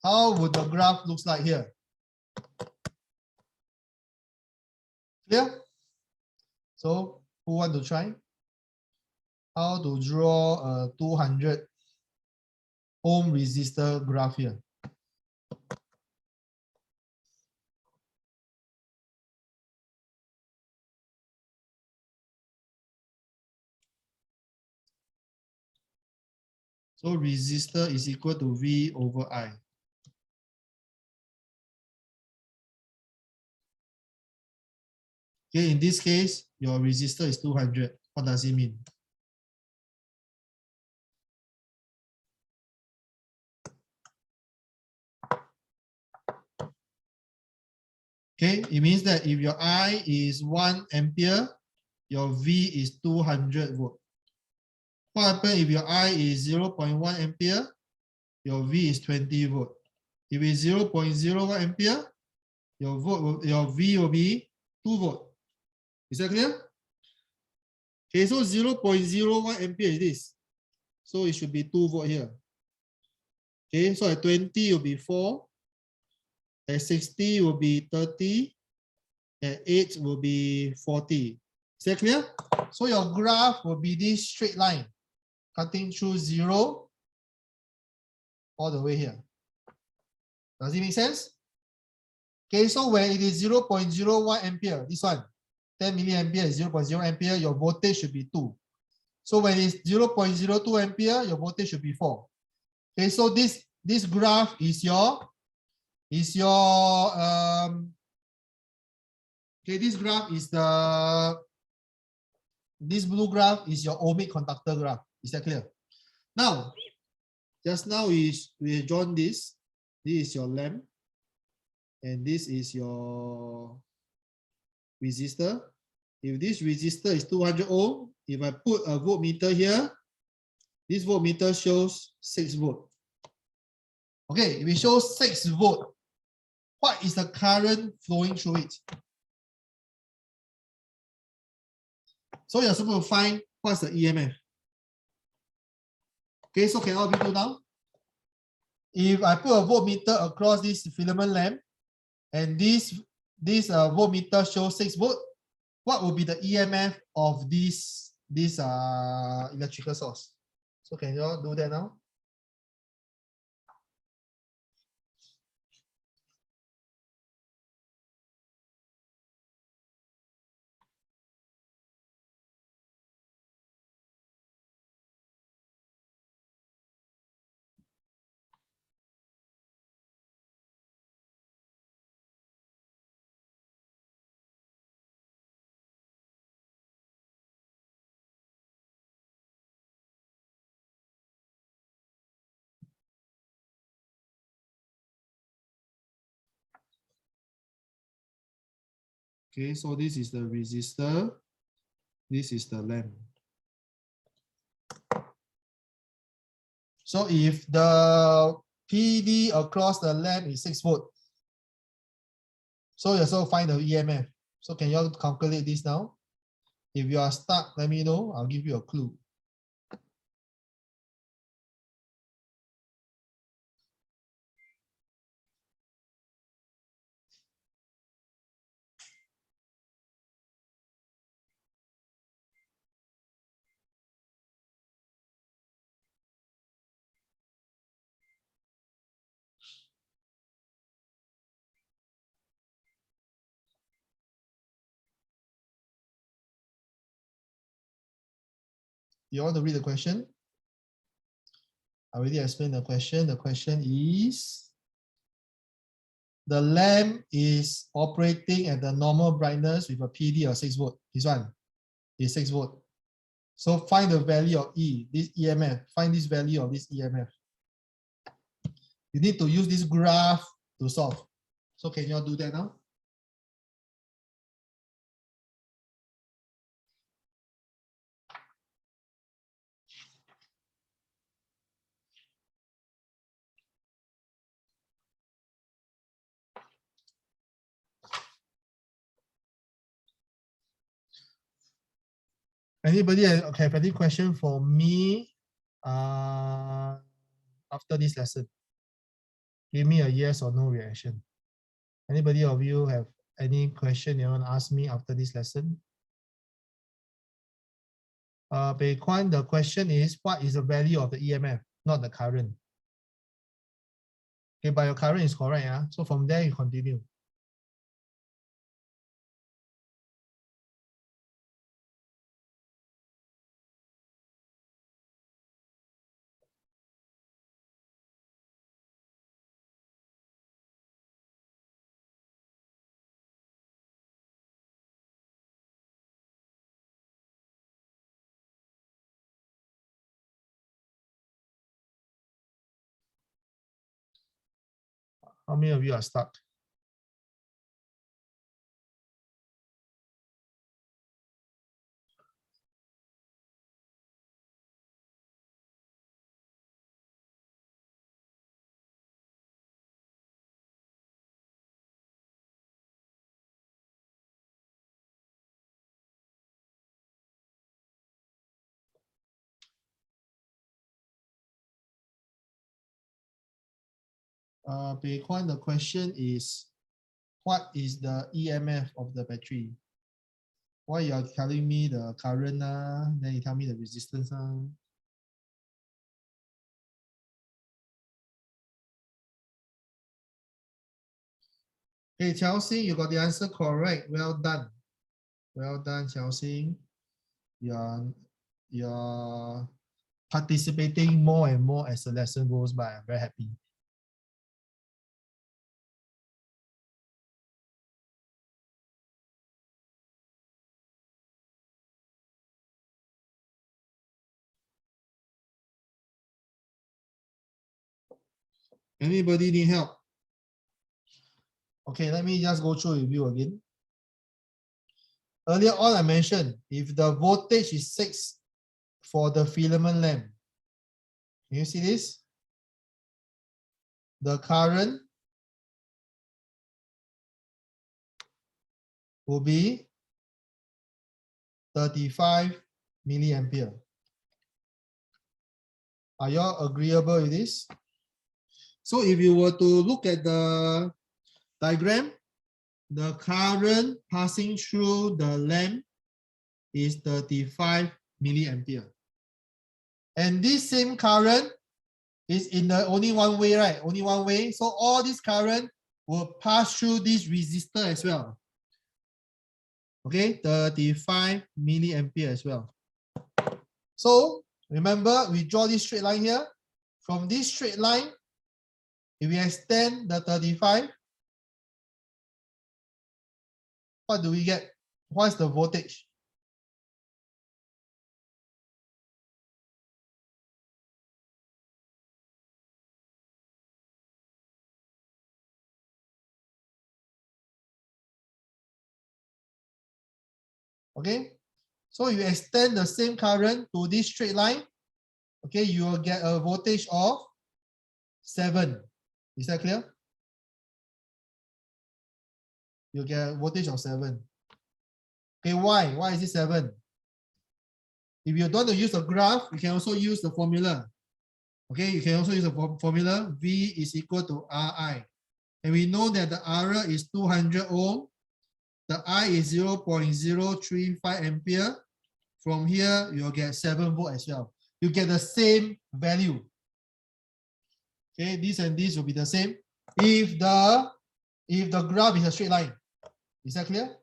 How would the graph looks like here? Clear? So who want to try? How to draw a 200 ohm resistor graph here? So resistor is equal to V over I. Okay, in this case, your resistor is 200. What does it mean? Okay, it means that if your I is 1 ampere, your V is 200 volt. What happens if your I is 0.1 ampere? Your V is 20 volt. If it's 0.01 ampere, your V will be 2 volt. Is that clear? Okay, so 0.01 ampere is this. So it should be 2 volt here. Okay, so at 20 will be 4. At 60 will be 30. At 8 will be 40. Is that clear? So your graph will be this straight line cutting through 0 all the way here. Does it make sense? Okay, so when it is 0.01 ampere, this one, 10 milliampere is 0.0 ampere, your voltage should be 2. So when it's 0.02 ampere, your voltage should be 4. Okay, so this graph is your okay, this graph is this blue graph is your ohmic conductor graph. Is that clear? Now, just now we have drawn this. This is your lamp, and this is your resistor. If this resistor is 200 ohm, if I put a voltmeter here, this voltmeter shows 6 volt. Okay, if it shows 6 volt, what is the current flowing through it? So you're supposed to find what's the EMF. Okay, so can all be do now? If I put a voltmeter across this filament lamp and this voltmeter shows 6 volt, what will be the EMF of this electrical source? So can you all do that now? Okay, so this is the resistor. This is the lamp. So if the PD across the lamp is 6 volt, so you also find the EMF. So can you all calculate this now? If you are stuck, let me know. I'll give you a clue. You want to read the question? I already explained the question. The question is, the lamp is operating at the normal brightness with a PD of 6 volt. This one is 6 volt. So find the value of E, this EMF. Find this value of this EMF. You need to use this graph to solve. So can you all do that now? Anybody have any question for me after this lesson? Give me a yes or no reaction. Anybody of you have any question you want to ask me after this lesson? Bei Kwan, the question is, what is the value of the EMF, not the current? Okay, but your current is correct. Yeah? So from there, you continue. How many of you are stuck? Bei Kwan, the question is, what is the EMF of the battery? Why you are telling me the current, then you tell me the resistance. Okay, Chelsea, you got the answer correct. Well done. Well done, Chelsea. You're participating more and more as the lesson goes by. I'm very happy. Anybody need help? Okay, let me just go through with you again. Earlier on, I mentioned if the voltage is 6 for the filament lamp, can you see this? The current will be 35 milliampere. Are you all agreeable with this? So if you were to look at the diagram, the current passing through the lamp is 35 milliampere. And this same current is in the only one way, right? Only one way. So all this current will pass through this resistor as well. Okay, 35 milliampere as well. So remember, we draw this straight line here. From this straight line, if we extend the 35, what do we get? What's the voltage? Okay, so you extend the same current to this straight line, okay, you will get a voltage of 7. Is that clear? You'll get a voltage of 7. Okay, why? Why is it 7? If you don't want to use a graph, you can also use the formula. Okay, you can also use the formula V is equal to Ri. And we know that the R is 200 ohm. The I is 0.035 ampere. From here, you'll get 7 volt as well. You get the same value. Okay, this and this will be the same. If the graph is a straight line. Is that clear?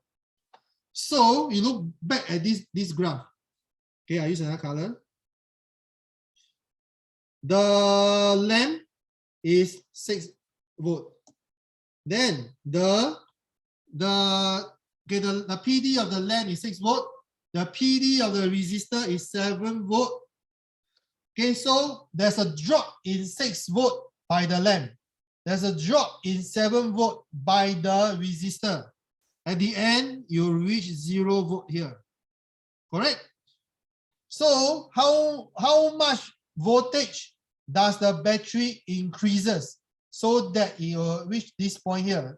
So you look back at this graph. Okay, I use another color. The length is 6 volt. Then the PD of the length is 6 volt. The PD of the resistor is 7 volt. Okay, so there's a drop in 6 volt by the length. There's a drop in 7 volt by the resistor. At the end, you reach 0 volt here. Correct? So how much voltage does the battery increases so that it will reach this point here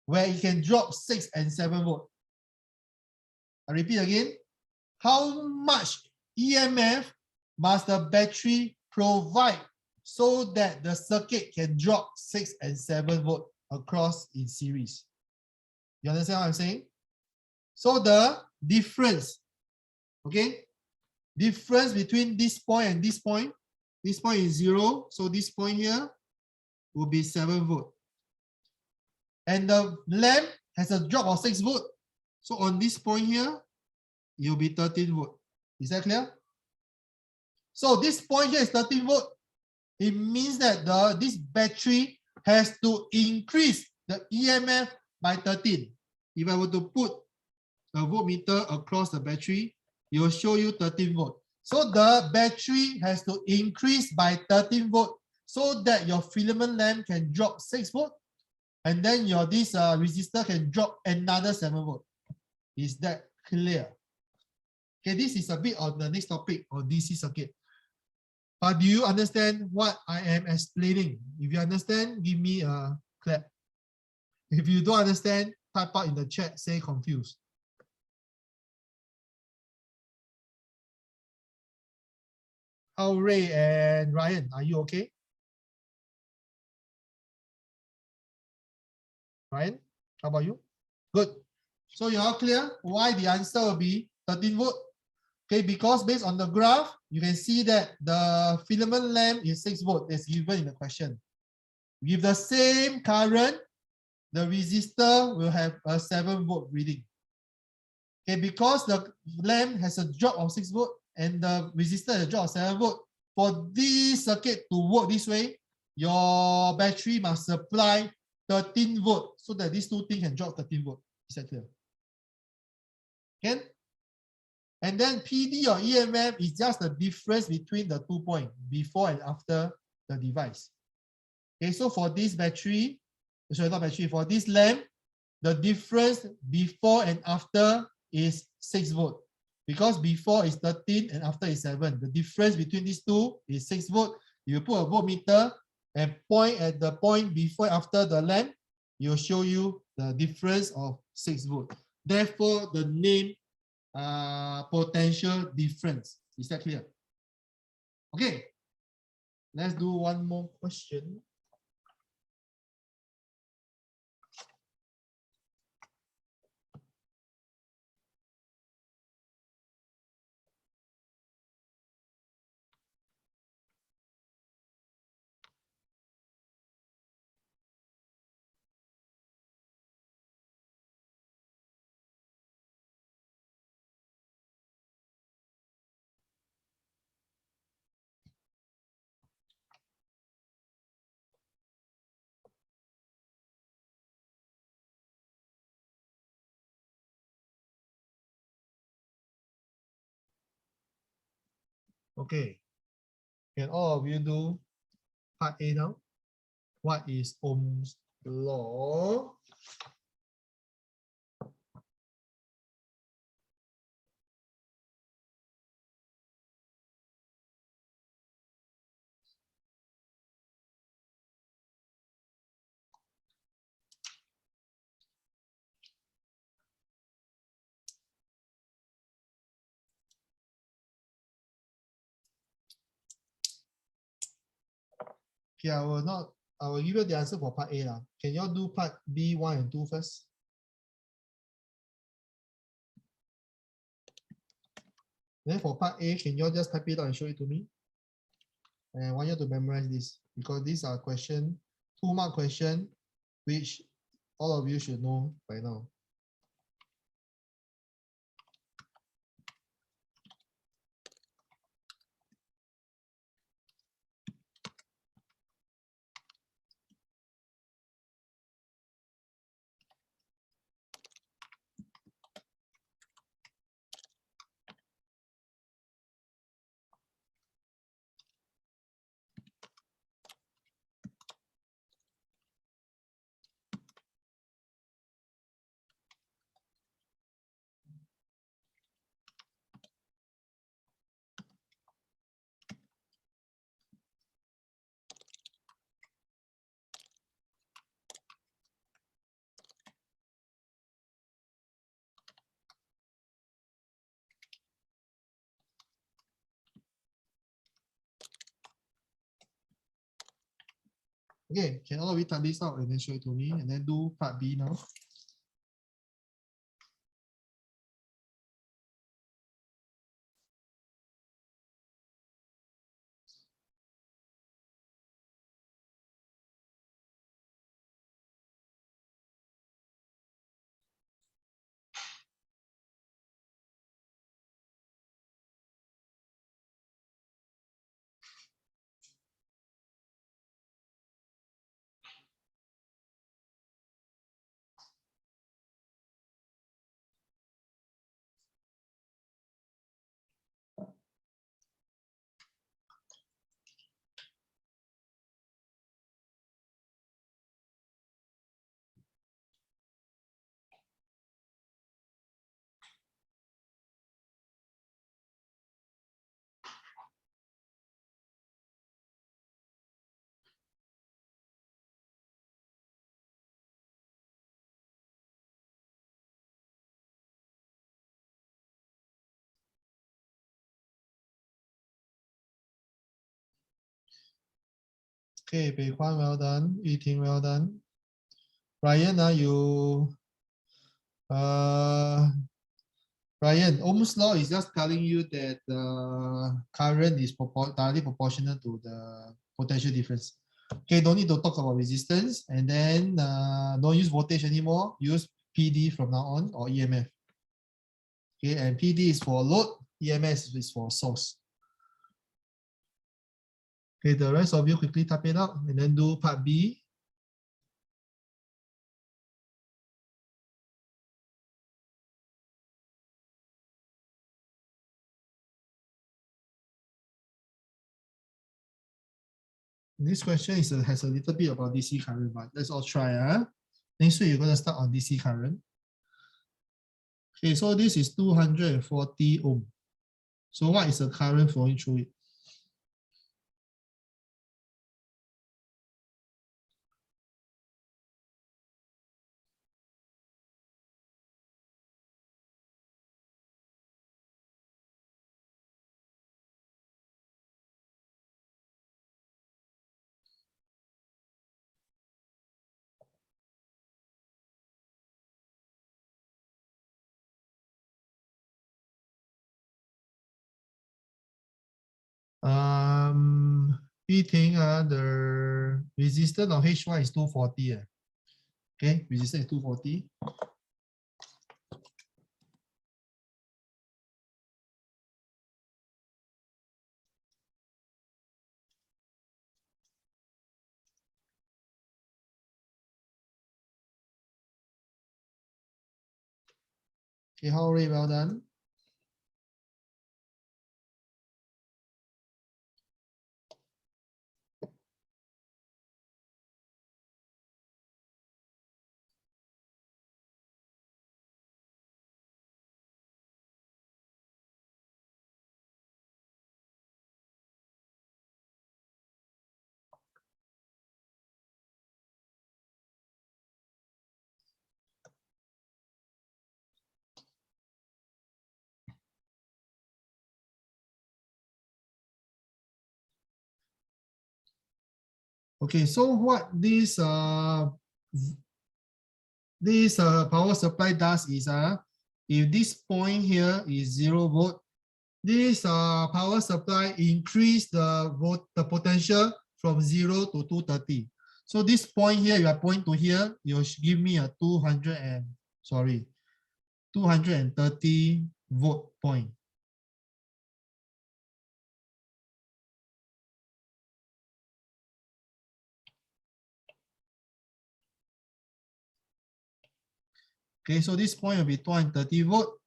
where it can drop 6 and 7 volt? I repeat again. How much EMF must the battery provide so that the circuit can drop 6 and 7 volt across in series? You understand what I'm saying? So the difference, okay? Difference between this point and this point is 0. So this point here will be 7 volt. And the lamp has a drop of 6 volt. So on this point here, it will be 13 volt. Is that clear? So this point here is 13 volt. It means that this battery has to increase the EMF by 13. If I were to put a voltmeter across the battery, it will show you 13 volt. So the battery has to increase by 13 volt so that your filament lamp can drop 6 volt, and then this resistor can drop another 7 volt. Is that clear? Okay, this is a bit on the next topic on DC circuit. But do you understand what I am explaining? If you understand, give me a clap. If you don't understand, type out in the chat, say confused. How Ray and Ryan, are you okay? Ryan, how about you? Good. So you're all clear why the answer will be 13 volt? Okay, because based on the graph, you can see that the filament lamp is 6 volt as given in the question. With the same current, the resistor will have a 7 volt reading. Okay, because the lamp has a drop of 6 volt and the resistor has a drop of 7 volt, for this circuit to work this way, your battery must supply 13 volt so that these two things can drop 13 volt. Is that clear? Okay? And then PD or EMF is just the difference between the 2 points before and after the device. Okay, so for this battery, sorry, not battery, for this lamp, the difference before and after is 6 volt. Because before is 13 and after is 7. The difference between these two is 6 volt. You put a voltmeter and point at the point before and after the lamp, it will show you the difference of 6 volt. Therefore, the name potential difference. Is that clear? Okay. Let's do one more question. Okay. Can all of you do part A now? What is Ohm's law? Okay, I will give you the answer for part A now. Can you all do part B, 1 and 2 first? Then for part A, can you all just type it out and show it to me? And I want you to memorize this because these are question, 2-mark question, which all of you should know by now. Okay, can all of you type this out and then show it to me and then do part B now? Okay, Bei Huan, well done. Yu Ting, well done. Ryan, Ryan, Ohm's law is just telling you that the current is directly proportional to the potential difference. Okay, don't need to talk about resistance, and then don't use voltage anymore. Use PD from now on, or EMF. Okay, and PD is for load, EMS is for source. Okay, the rest of you quickly type it out and then do part B. This question has a little bit about DC current, but let's all try. Next week, you're going to start on DC current. Okay, so this is 240 ohm. So what is the current flowing through it? The resistance of H1 is 240. Okay, resistance is 240. Okay, how Ray, well done. Okay, so what this power supply does is if this point here is 0 volt, this power supply increase the potential from 0 to 230. So this point here, you are pointing to here, you give me a 230 volt point. Okay, so this point will be 230 volt.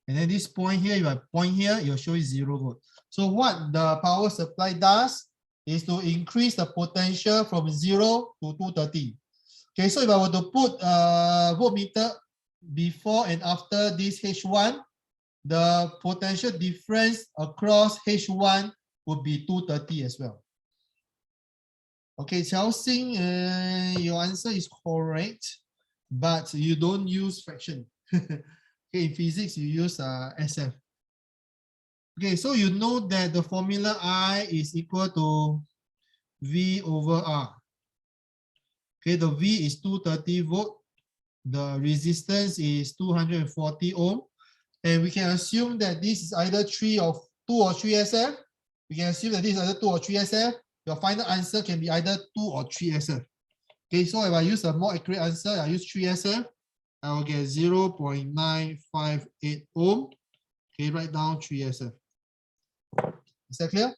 And then this point here, you have point here, you'll show it 0 volt. So what the power supply does is to increase the potential from 0 to 230. Okay, so if I were to put a voltmeter before and after this H1, the potential difference across H1 would be 230 as well. Okay, Xiaoxing, your answer is correct, but you don't use fraction. Okay, in physics, you use SF. Okay, so you know that the formula I is equal to V over R. Okay, the V is 230 volt. The resistance is 240 ohm. And we can assume that this is either 2 or 3 SF. We can assume that this is either 2 or 3 SF. Your final answer can be either 2 or 3 SF. Okay, so if I use a more accurate answer, I use 3 SF. I will get 0.958 ohm. Okay, write down 3 SF. Is that clear?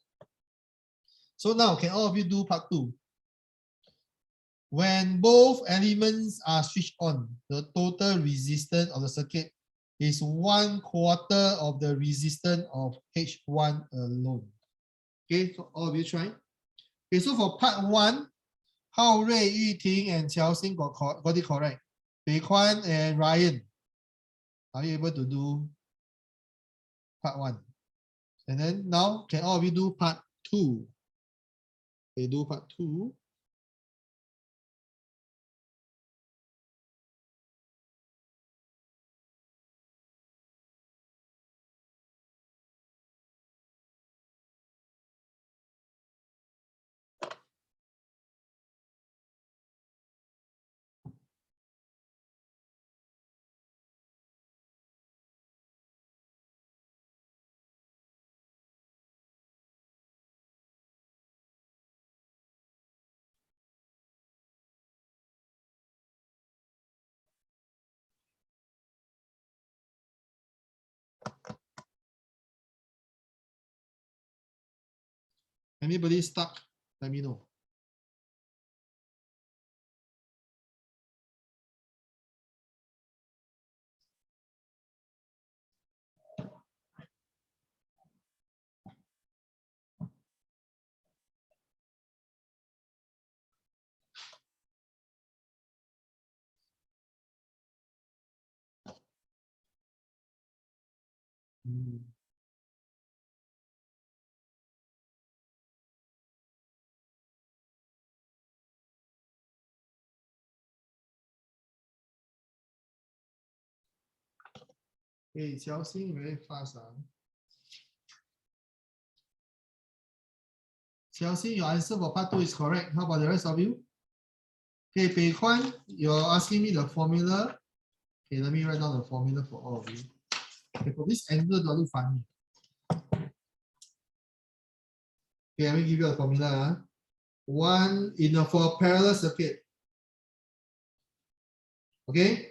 So now, can all of you do part 2? When both elements are switched on, the total resistance of the circuit is 1/4 of the resistance of H1 alone. Okay, so all of you try. Okay, so for part 1, Hao Rui, Yuting, and Xiaoxing got it correct. Bei Kuan and Ryan, are you able to do part 1? And then now, can all of you do part 2? They do part 2. Anybody stuck? Let me know. Hey, Xiaoxing very fast. Xiaoxing, your answer for part 2 is correct. How about the rest of you? Okay, Bei Kuan, you're asking me the formula. Okay, let me write down the formula for all of you. Okay, for this angle, don't look funny. Okay, let me give you a formula. For a parallel circuit. Okay,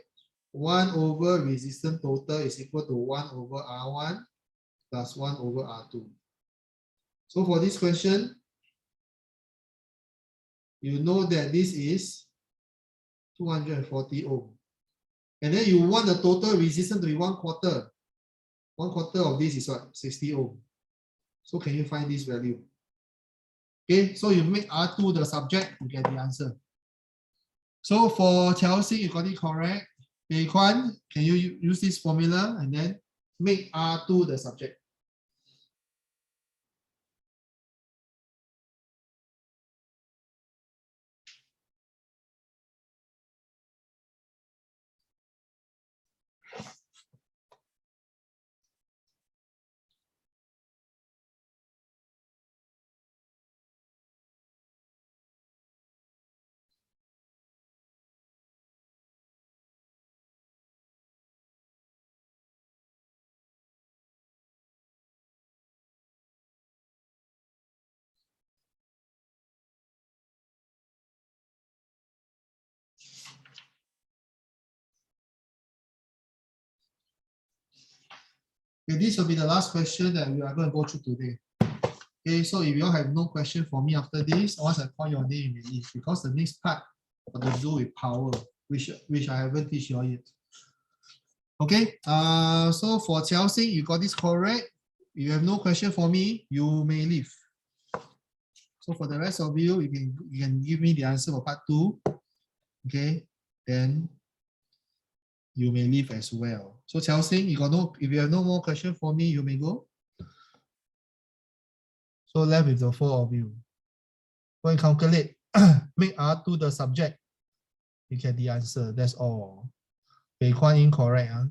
1 over resistance total is equal to 1 over R1 plus 1 over R2. So for this question, you know that this is 240 ohm. And then you want the total resistance to be 1/4. 1/4 of this is what? 60 ohm. So can you find this value? Okay, so you make R2 the subject, you get the answer. So for Chelsea, you got it correct. Bei Kuan, can you use this formula and then make R2 the subject? Okay, this will be the last question that we are going to go through today. Okay, so if you all have no question for me after this, once I call your name, you may leave, because the next part got to do with power, which I haven't teach you all yet. Okay, so for Chelsea, you got this correct. If you have no question for me, you may leave. So for the rest of you, you can give me the answer for part 2. Okay, then you may leave as well. So Chelsea, if you have no more question for me, you may go. So left with the 4 of you. Go and calculate. Make R2 the subject. You get the answer. That's all. Bei Kwan incorrect. Huh?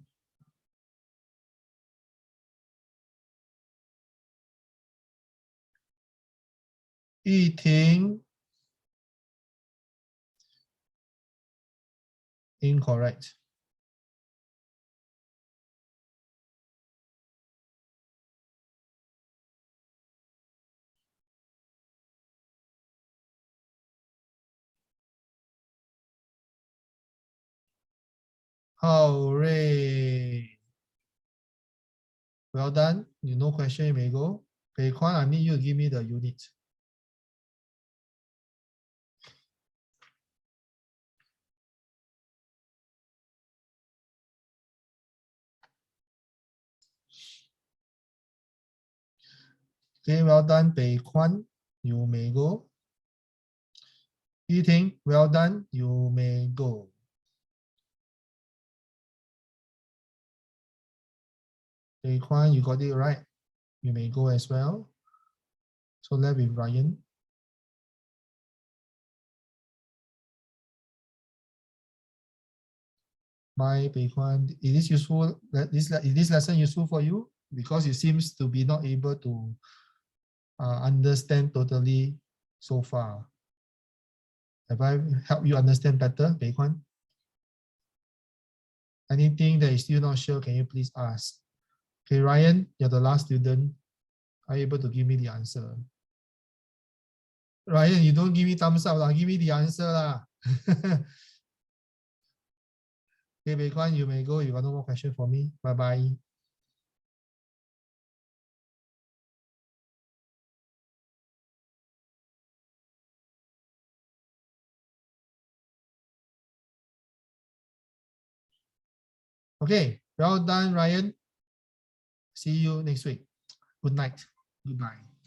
Yi Ting incorrect. Hooray. Well done. You no question, you may go. Bei Kwan, I need you to give me the unit. Okay, well done, Bei Kwan. You may go. Yi Ting, well done. You may go. Bei Kwan, you got it right. You may go as well. So left with Ryan. Bye, Bei Kwan. Is this useful? Is this lesson useful for you? Because you seems to be not able to understand totally so far. Have I helped you understand better, Bei Kwan? Anything that is still not sure, can you please ask? Okay, Ryan, you're the last student. Are you able to give me the answer? Ryan, you don't give me thumbs up, give me the answer. Okay, Bei Kwan, you may go. You got no more question for me. Bye-bye. Okay, well done, Ryan. See you next week. Good night. Goodbye.